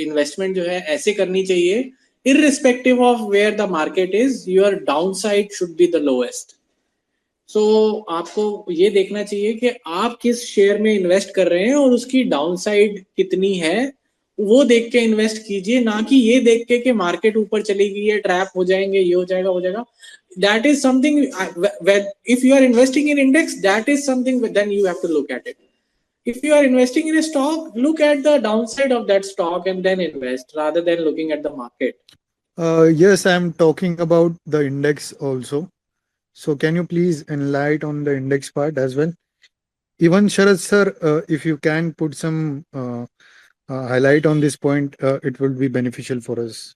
इन्वेस्टमेंट जो है ऐसे करनी चाहिए, irrespective of where the market is, your downside should be the lowest. सो आपको ये देखना चाहिए कि आप किस शेयर में इन्वेस्ट कर रहे हैं और उसकी डाउनसाइड कितनी है, वो देख के इन्वेस्ट कीजिए, ना कि ये देख के कि मार्केट ऊपर चली गई है, ट्रैप हो जाएंगे, ये हो जाएगा, हो जाएगा. That is something, if you are investing in index, that is something then you have to look at it. if you are investing in a stock, look at the downside of that stock and then invest rather than looking at the market. Yes, I'm talking about the index also. So can you please enlighten on the index part as well? Even Sharad sir, if you can put some highlight on this point, it would be beneficial for us.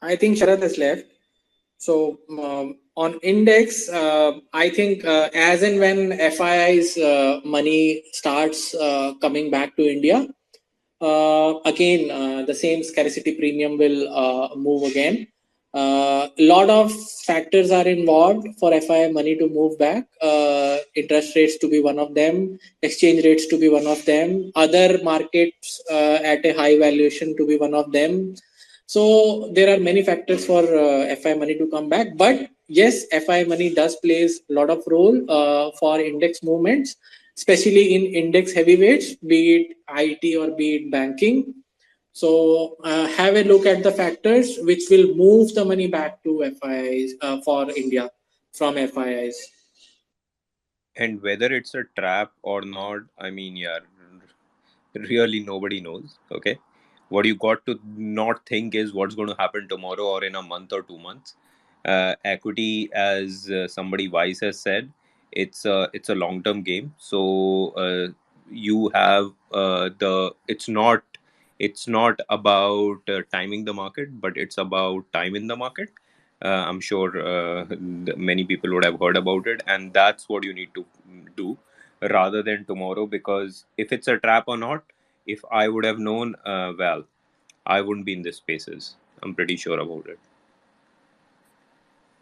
I think Sharad has left. So on index, I think as and when FII's money starts coming back to India, again the same scarcity premium will move again. A lot of factors are involved for FII money to move back. Interest rates to be one of them, exchange rates to be one of them, other markets at a high valuation to be one of them. So there are many factors for FI money to come back, but yes, FI money does plays a lot of role for index movements, especially in index heavyweights, be it IT or be it banking. So have a look at the factors which will move the money back to FIIs for India from FIIs. And whether it's a trap or not, I mean, yeah, really nobody knows. Okay, what you got to not think is what's going to happen tomorrow or in a month or 2 months. Equity, as somebody wise has said, it's a long term game. So you have it's not about timing the market, but it's about time in the market. I'm sure many people would have heard about it, and that's what you need to do rather than tomorrow. Because if it's a trap or not, if I would have known, well, I wouldn't be in this spaces. I'm pretty sure about it.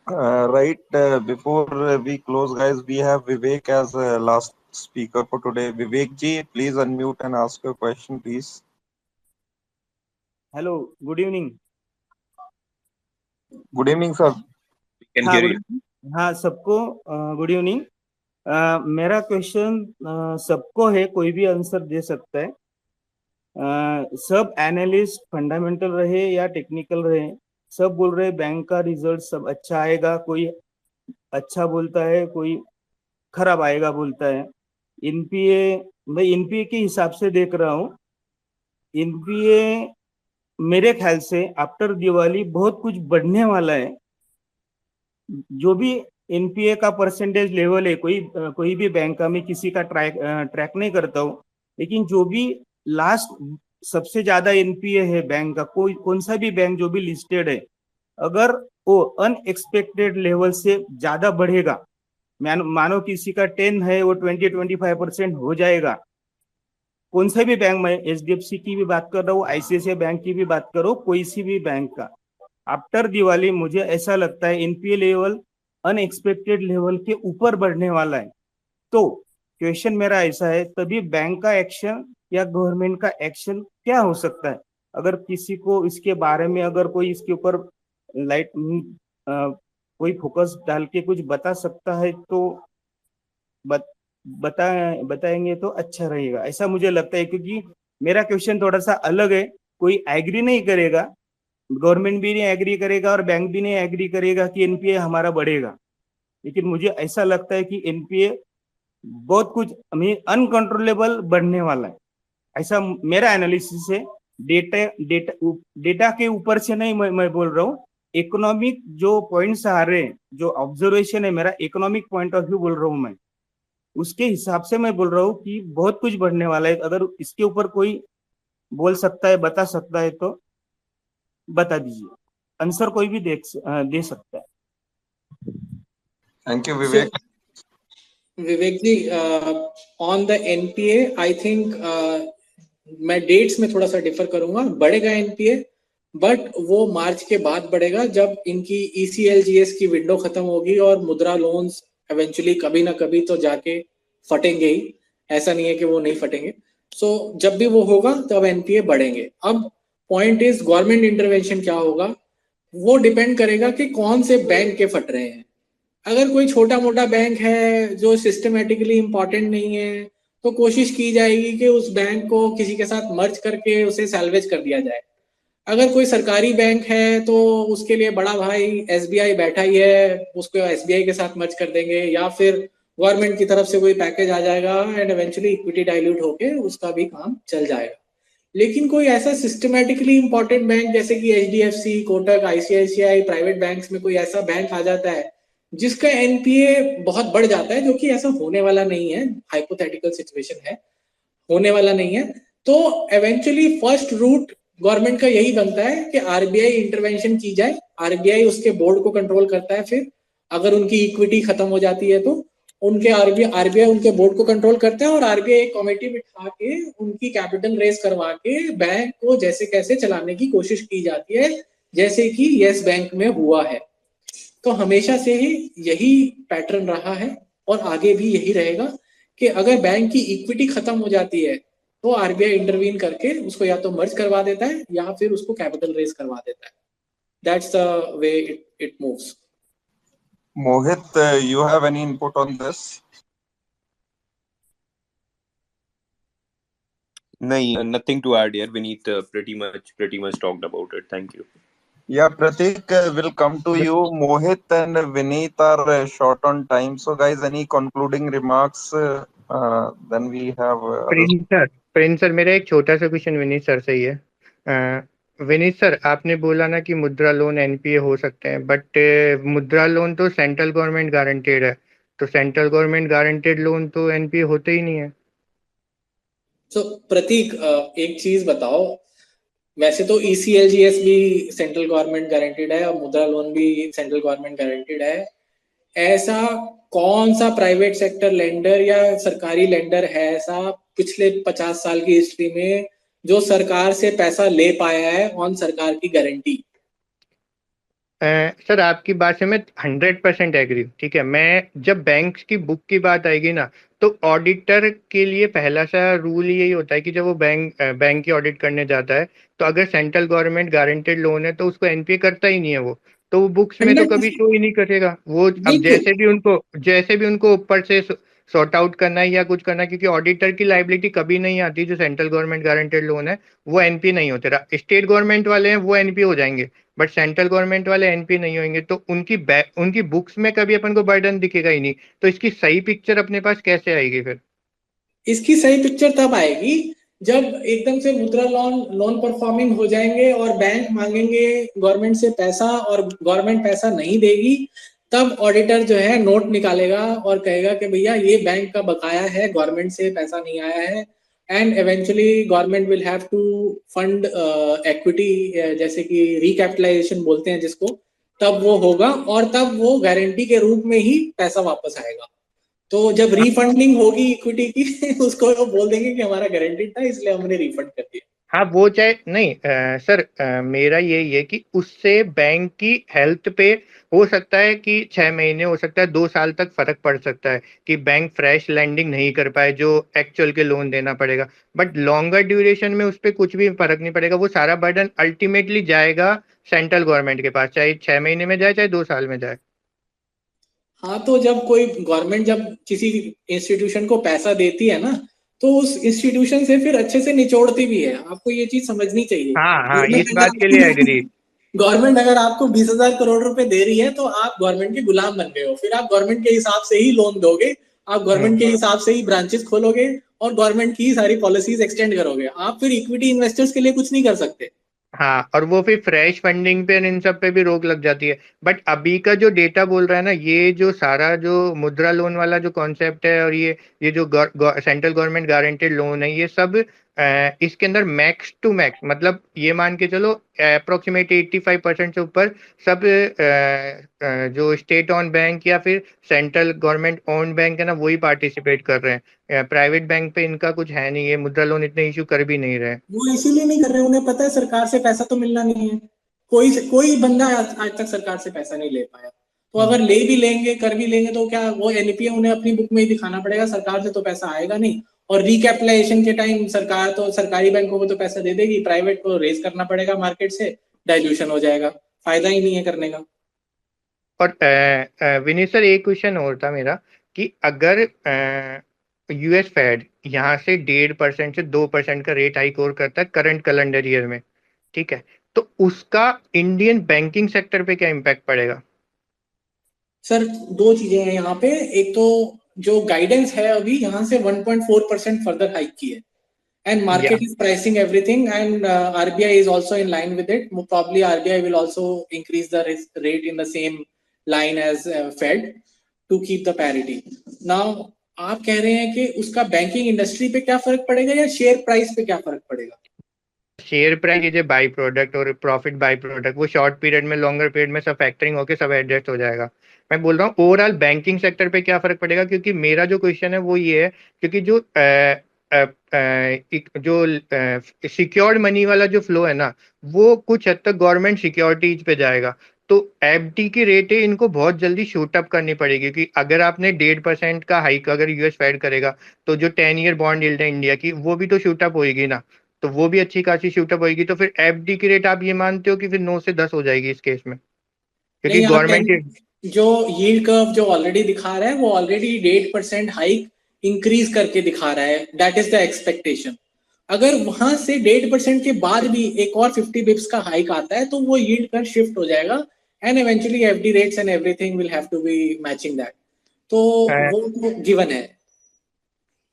Right. Before we close, guys, we have Vivek as last speaker for today. Vivek ji, please unmute and ask your question, please. Hello, good evening. Good evening, sir. We can हाँ hear good you. Evening हाँ सबको good evening मेरा question सबको है, कोई भी answer दे सकता है. सब एनालिस्ट फंडामेंटल रहे या टेक्निकल रहे, सब बोल रहे बैंक का रिजल्ट सब अच्छा आएगा. कोई अच्छा बोलता है, कोई खराब आएगा बोलता है. एनपीए, मैं एनपीए के हिसाब से देख रहा हूँ. एनपीए मेरे ख्याल से आफ्टर दिवाली बहुत कुछ बढ़ने वाला है. जो भी एनपीए का परसेंटेज लेवल है, कोई भी बैंक का, मैं किसी का ट्रैक नहीं करता हूँ, लेकिन जो भी लास्ट सबसे ज्यादा एनपीए है बैंक का, कौन सा भी बैंक जो भी लिस्टेड है, अगर वो अनएक्सपेक्टेड लेवल से ज्यादा बढ़ेगा, मानो किसी का 10 है, वो 20-25% हो जाएगा. कौन सा भी बैंक, मैं एचडीएफसी की भी बात कर रहा हूँ, आईसीआईसीआई बैंक की भी बात करो, कोई सी भी बैंक का, आफ्टर दिवाली मुझे ऐसा लगता है एनपीए लेवल अनएक्सपेक्टेड लेवल के ऊपर बढ़ने वाला है. तो क्वेश्चन मेरा ऐसा है, तभी बैंक का एक्शन या गवर्नमेंट का एक्शन क्या हो सकता है? अगर किसी को इसके बारे में, अगर कोई इसके ऊपर लाइट कोई फोकस डाल के कुछ बता सकता है तो बताएंगे तो अच्छा रहेगा, ऐसा मुझे लगता है. क्योंकि मेरा क्वेश्चन थोड़ा सा अलग है. कोई एग्री नहीं करेगा, गवर्नमेंट भी नहीं एग्री करेगा और बैंक भी नहीं एग्री करेगा कि एनपीए हमारा बढ़ेगा, लेकिन मुझे ऐसा लगता है कि एनपीए बहुत कुछ अनकंट्रोलेबल बढ़ने वाला है. ऐसा मेरा एनालिसिस है. डेटा के ऊपर से नहीं मैं बोल रहा हूँ, इकोनॉमिक जो पॉइंट्स आ रहे हैं, जो ऑब्जर्वेशन है मेरा, इकोनॉमिक पॉइंट ऑफ व्यू बोल रहा हूँ मैं, उसके हिसाब से मैं बोल रहा हूँ कि बहुत कुछ बढ़ने वाला है. अगर इसके ऊपर कोई बोल सकता है, बता सकता है तो बता दीजिए. आंसर कोई भी दे सकता है. Thank you, Vivek. Vivek ji, on the NPA I think मैं डेट्स में थोड़ा सा डिफर करूंगा. बढ़ेगा एनपीए, बट वो मार्च के बाद बढ़ेगा, जब इनकी ईसीएलजीएस की विंडो खत्म होगी और मुद्रा लोन्स एवेंचुअली कभी ना कभी तो जाके फटेंगे ही. ऐसा नहीं है कि वो नहीं फटेंगे. सो जब भी वो होगा तब एनपीए बढ़ेंगे. अब पॉइंट इज गवर्नमेंट इंटरवेंशन क्या होगा, वो डिपेंड करेगा कि कौन से बैंक के फट रहे हैं. अगर कोई छोटा मोटा बैंक है जो सिस्टमेटिकली इंपॉर्टेंट नहीं है, तो कोशिश की जाएगी कि उस बैंक को किसी के साथ मर्ज करके उसे सैल्वेज कर दिया जाए. अगर कोई सरकारी बैंक है तो उसके लिए बड़ा भाई एसबीआई बैठा ही है, उसको एसबीआई के साथ मर्ज कर देंगे, या फिर गवर्नमेंट की तरफ से कोई पैकेज आ जाएगा एंड इवेंचुअली इक्विटी डाइल्यूट होके उसका भी काम चल जाएगा। लेकिन कोई ऐसा सिस्टमेटिकली इंपॉर्टेंट बैंक जैसे कि HDFC, Kotak, ICICI, private banks में कोई ऐसा बैंक आ जाता है जिसका एनपीए बहुत बढ़ जाता है, जो कि ऐसा होने वाला नहीं है, हाइपोथेटिकल सिचुएशन है, होने वाला नहीं है, तो इवेंचुअली फर्स्ट रूट गवर्नमेंट का यही बनता है कि आरबीआई इंटरवेंशन की जाए। आरबीआई उसके बोर्ड को कंट्रोल करता है, फिर अगर उनकी इक्विटी खत्म हो जाती है तो उनके आरबीआई उनके बोर्ड को कंट्रोल करता है और आरबीआई एक कमेटी बिठा के उनकी कैपिटल रेस करवा के बैंक को जैसे कैसे चलाने की कोशिश की जाती है, जैसे कि यस बैंक में हुआ है। तो हमेशा से ही यही पैटर्न रहा है और आगे भी यही रहेगा कि अगर बैंक की इक्विटी खत्म हो जाती है तो आरबीआई इंटरवीन करके उसको या तो मर्ज करवा देता है या फिर उसको कैपिटल रेज करवा देता है। That's the way it moves. Mohit, you have any input on this? No, nothing to add here. Vineet pretty much talked about it. Thank you. Yeah, Pratik, will come to you. Mohit and Vineet are short on time. So, guys, any concluding remarks? Then we have other. Prince sir मेरा एक छोटा सा question Vineet sir से ही है। Vineet sir, आपने बोला ना कि मुद्रा लोन एनपीए हो सकते हैं, बट मुद्रा लोन तो सेंट्रल गवर्नमेंट गारंटेड है, तो सेंट्रल गवर्नमेंट गारंटेड लोन तो एनपीए होते ही नहीं है। तो प्रतीक, एक चीज बताओ, वैसे तो ईसीएलजीएस भी सेंट्रल गवर्नमेंट गारंटेड है और मुद्रा लोन भी सेंट्रल गवर्नमेंट गारंटेड है। ऐसा कौन सा प्राइवेट सेक्टर लेंडर या सरकारी लेंडर है ऐसा पिछले 50 साल की हिस्ट्री में जो सरकार से पैसा ले पाया है ऑन सरकार की गारंटी? सर आपकी बात से मैं 100% एग्री हूँ, ठीक है। मैं जब बैंक की बुक की बात आएगी ना, तो ऑडिटर के लिए पहला सा रूल यही होता है कि जब वो बैंक की ऑडिट करने जाता है, तो अगर सेंट्रल गवर्नमेंट गारंटेड लोन है तो उसको एनपीए करता ही नहीं है वो, तो वो बुक्स में तो कभी शो ही नहीं करेगा वो। अब जैसे भी उनको ऊपर से सॉर्ट आउट करना है या कुछ करना है, क्योंकि ऑडिटर की लाइबिलिटी कभी नहीं आती, जो सेंट्रल गवर्नमेंट गारंटेड लोन है वो एनपी नहीं होते। स्टेट गवर्नमेंट वाले हैं वो एनपी हो जाएंगे, बट सेंट्रल गवर्नमेंट वाले एनपी नहीं होंगे, तो उनकी बुक्स में कभी अपन को बर्डन दिखेगा ही नहीं। तो इसकी सही पिक्चर अपने पास कैसे आएगी फिर? इसकी सही पिक्चर तब आएगी जब एकदम से मुद्रा लोन परफॉर्मिंग हो जाएंगे और बैंक मांगेंगे गवर्नमेंट से पैसा और गवर्नमेंट पैसा नहीं देगी, तब ऑडिटर जो है नोट निकालेगा और कहेगा कि भैया ये बैंक का बकाया है, गवर्नमेंट से पैसा नहीं आया है, and eventually government will have to fund equity, जैसे कि रिकैपिटलाइजेशन बोलते हैं जिसको, तब वो होगा और तब वो गारंटी के रूप में ही पैसा वापस आएगा। तो जब रिफंडिंग होगी इक्विटी की उसको वो बोल देंगे कि हमारा गारंटीड था इसलिए हमने रिफंड कर दिया। हाँ वो चाहे नहीं सर, मेरा यही है कि उससे बैंक की हेल्थ पे हो सकता है कि 6 महीने, हो सकता है 2 साल तक फर्क पड़ सकता है कि बैंक फ्रेश लैंडिंग नहीं कर पाए जो एक्चुअल के लोन देना पड़ेगा, बट लॉन्गर ड्यूरेशन में उस पर कुछ भी फर्क नहीं पड़ेगा। वो सारा बर्डन अल्टीमेटली जाएगा सेंट्रल गवर्नमेंट के पास, चाहे 6 महीने में जाए चाहे 2 साल में जाए। हाँ, तो जब कोई गवर्नमेंट जब किसी इंस्टीट्यूशन को पैसा देती है ना, तो उस इंस्टीट्यूशन से फिर अच्छे से निचोड़ती भी है। आपको ये चीज समझनी चाहिए। हाँ इस बात के लिए एग्री। गवर्नमेंट अगर आपको 20,000 करोड़ रुपए दे रही है तो आप गवर्नमेंट के गुलाम बन गए हो, फिर आप गवर्नमेंट के हिसाब से ही लोन दोगे, आप गवर्नमेंट के हिसाब से ही ब्रांचेस खोलोगे और गवर्नमेंट की सारी पॉलिसीज एक्सटेंड करोगे। आप फिर इक्विटी इन्वेस्टर्स के लिए कुछ नहीं कर सकते। हाँ, और वो फिर फ्रेश फंडिंग पे इन सब पे भी रोक लग जाती है। बट अभी का जो डेटा बोल रहा है ना, ये जो सारा जो मुद्रा लोन वाला जो कॉन्सेप्ट है और ये जो सेंट्रल गवर्नमेंट गारंटेड लोन है, ये सब इसके अंदर मैक्स टू मैक्स, मतलब ये मान के चलो अप्रोक्सीमेट 85% से ऊपर सब जो स्टेट ऑन बैंक या फिर सेंट्रल गवर्नमेंट ओन बैंक है ना, वही पार्टिसिपेट कर रहे हैं। प्राइवेट बैंक पे इनका कुछ है नहीं, ये मुद्रा लोन इतने इशू कर भी नहीं रहे। वो इसीलिए नहीं कर रहे, उन्हें पता है सरकार से पैसा तो मिलना नहीं है। कोई बंदा आज तक सरकार से पैसा नहीं ले पाया, तो अगर ले भी लेंगे कर भी लेंगे तो क्या वो एनपीए उन्हें अपनी बुक में ही दिखाना पड़ेगा, सरकार से तो पैसा आएगा नहीं। और रिकैपिटलाइजेशन के टाइम सरकार तो सरकारी बैंकों को तो पैसा दे देगी, प्राइवेट को रेज करना पड़ेगा मार्केट से, डाइल्यूशन हो जाएगा, फायदा ही नहीं है करने का। और विनीत सर, एक क्वेश्चन और था मेरा कि अगर यूएस फेड यहाँ से 1.5% से 2% का रेट हाइक और करता है करंट कैलेंडर ईयर में, ठीक है, तो उसका इंडियन बैंकिंग सेक्टर पे क्या इम्पैक्ट पड़ेगा? सर दो चीजें हैं यहाँ पे। एक तो जो गाइडेंस है अभी यहाँ से 1.4% फर्दर हाइक की है, and market is pricing everything, and RBI is also in line with it. Probably RBI will also increase the rate in the same line as Fed to keep the parity. Now आप कह रहे हैं कि उसका banking industry पे क्या फर्क पड़ेगा या शेयर प्राइस पे क्या फर्क पड़ेगा? Share price is a by product और प्रॉफिट बाई प्रोडक्ट, वो शॉर्ट पीरियड में लॉन्गर पीरियड में सब फैक्टरिंग होकर सब एडजस्ट हो जाएगा। मैं बोल रहा हूँ ओवरऑल बैंकिंग सेक्टर पे क्या फर्क पड़ेगा, क्योंकि मेरा जो क्वेश्चन है वो ये है, क्योंकि जो सिक्योर्ड मनी वाला जो फ्लो है ना, वो कुछ हद तक गवर्नमेंट सिक्योरिटीज पे जाएगा। तो एफडी की रेटें इनको बहुत जल्दी शूट अप करनी पड़ेगी, क्योंकि अगर आपने 1.5% का हाइक अगर यूएस फेड करेगा तो जो 10 ईयर बॉन्ड यील्ड है इंडिया की वो भी तो शूट अप होएगी ना, तो वो भी अच्छी खासी शूटअप होगी। तो फिर एफडी की रेट आप ये मानते हो कि फिर 9 से 10 हो जाएगी इस केस में, क्योंकि नहीं, गवर्नमेंट जो यील्ड कर्व जो ऑलरेडी दिखा रहा है वो ऑलरेडी 1.5% हाइक इंक्रीज करके दिखा रहा है, दैट इज द एक्सपेक्टेशन। अगर वहां से 1.5% के बाद भी एक और 50 बिप्स का हाइक आता है तो वो यील्ड कर्व शिफ्ट हो जाएगा, and eventually FD rates and everything will have to be matching that. तो वो गिवन है।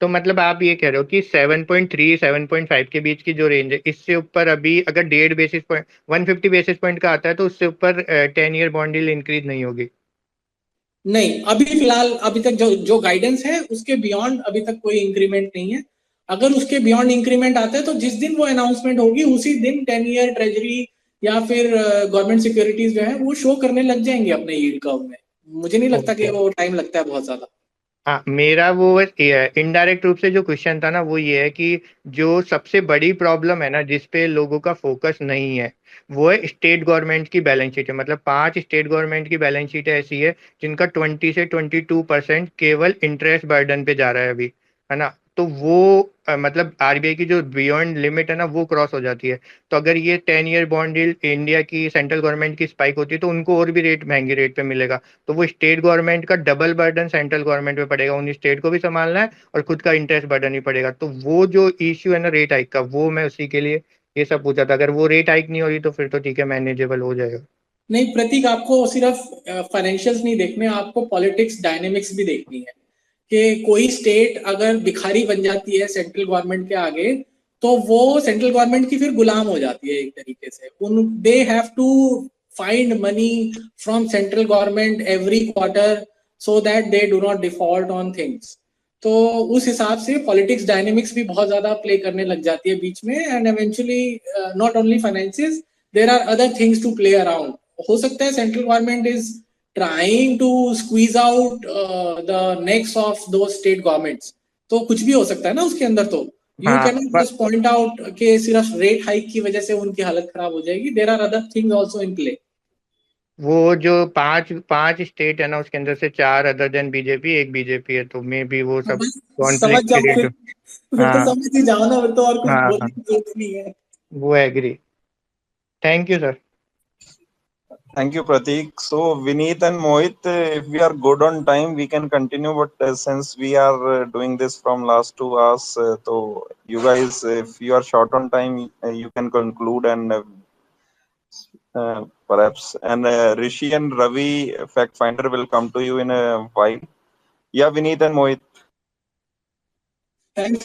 तो मतलब आप ये कह रहे हो कि 7.3 7.5 के बीच की जो रेंज है, इससे ऊपर अभी अगर 1.5 बेसिस पॉइंट 150 बेसिस पॉइंट का आता है तो उससे ऊपर 10 ईयर बॉन्ड यील्ड इंक्रीज नहीं होगी? नहीं, अभी फिलहाल अभी तक जो गाइडेंस है उसके बियॉन्ड अभी तक कोई इंक्रीमेंट नहीं है। अगर उसके बियॉन्ड इंक्रीमेंट आता है तो जिस दिन वो अनाउंसमेंट होगी उसी दिन 10 ईयर ट्रेजरी या फिर गवर्नमेंट सिक्योरिटीज जो है वो शो करने लग जाएंगे अपने यील्ड कर्व में। मुझे नहीं लगता कि वो टाइम लगता है बहुत ज्यादा। हाँ, मेरा वो इनडायरेक्ट रूप से जो क्वेश्चन था ना वो ये है कि जो सबसे बड़ी प्रॉब्लम है ना जिसपे लोगों का फोकस नहीं है, वो है स्टेट गवर्नमेंट की बैलेंस शीट है। मतलब 5 स्टेट गवर्नमेंट की बैलेंस शीट ऐसी है जिनका 20 से 22% केवल इंटरेस्ट बर्डन पे जा रहा है अभी, है ना। तो वो मतलब आरबीआई की जो बियॉन्ड लिमिट है ना वो क्रॉस हो जाती है। तो अगर ये 10 ईयर बॉन्ड यील्ड इंडिया की सेंट्रल गवर्नमेंट की स्पाइक होती है तो उनको और भी रेट महंगी रेट पे मिलेगा। तो वो स्टेट गवर्नमेंट का डबल बर्डन सेंट्रल गवर्नमेंट पे पड़ेगा, उन स्टेट को भी संभालना है और खुद का इंटरेस्ट बर्डन ही पड़ेगा। तो वो जो इश्यू है ना रेट हाइक का, वो मैं उसी के लिए ये सब पूछा था। अगर वो रेट हाइक नहीं हो रही तो फिर तो ठीक है, मैनेजेबल हो जाएगा। नहीं प्रतीक, आपको सिर्फ फाइनेंशियल्स नहीं देखने, आपको पॉलिटिक्स डायनेमिक्स भी देखनी है कि कोई स्टेट अगर भिखारी बन जाती है सेंट्रल गवर्नमेंट के आगे तो वो सेंट्रल गवर्नमेंट की फिर गुलाम हो जाती है एक तरीके से। They have to find money from central government every quarter so that they do not default on things. तो उस हिसाब से पॉलिटिक्स डायनेमिक्स भी बहुत ज्यादा प्ले करने लग जाती है बीच में, and eventually not only finances, there are other things to play around. हो सकता है central government is trying to squeeze out the necks of those state governments, तो कुछ भी हो सकता है ना उसके अंदर। तो you cannot just point out कि सिर्फ रेट हाइक की वजह से उनकी हालत खराब हो जाएगी, there are other things also in play। वो जो पांच स्टेट है ना उसके अंदर से 4 अदर देन बीजेपी एक बीजेपी है, तो मे भी वो सब समझ कॉन्फ्लिक्ट जाओ क्रिएट। फिर तो हाँ समझ ही जाओ ना, फिर तो और कुछ हाँ बोलने हाँ, की जरूरत नहीं है। वो agree. Thank you sir. Thank you, Pratik. So, Vineet and Mohit, if we are good on time, we can continue. But since we are doing this from last 2 hours, so you guys, if you are short on time, you can conclude and perhaps. And Rishi and Ravi, fact finder, will come to you in a while. Yeah, Vineet and Mohit.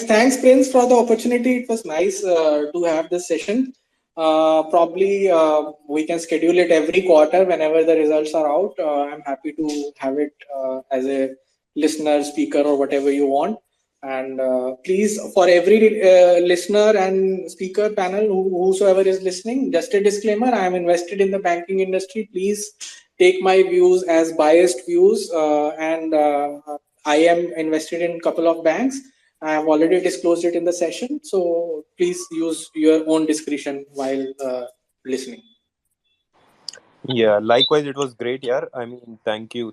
Thanks, Prince, for the opportunity. It was nice to have this session. Probably we can schedule it every quarter whenever the results are out. I'm happy to have it as a listener, speaker, or whatever you want. And please, for every listener and speaker panel, whosoever is listening, just a disclaimer: I am invested in the banking industry. Please take my views as biased views, and I am invested in a couple of banks. I have already disclosed it in the session, so please use your own discretion while listening. Yeah, likewise, it was great, yeah. I mean, thank you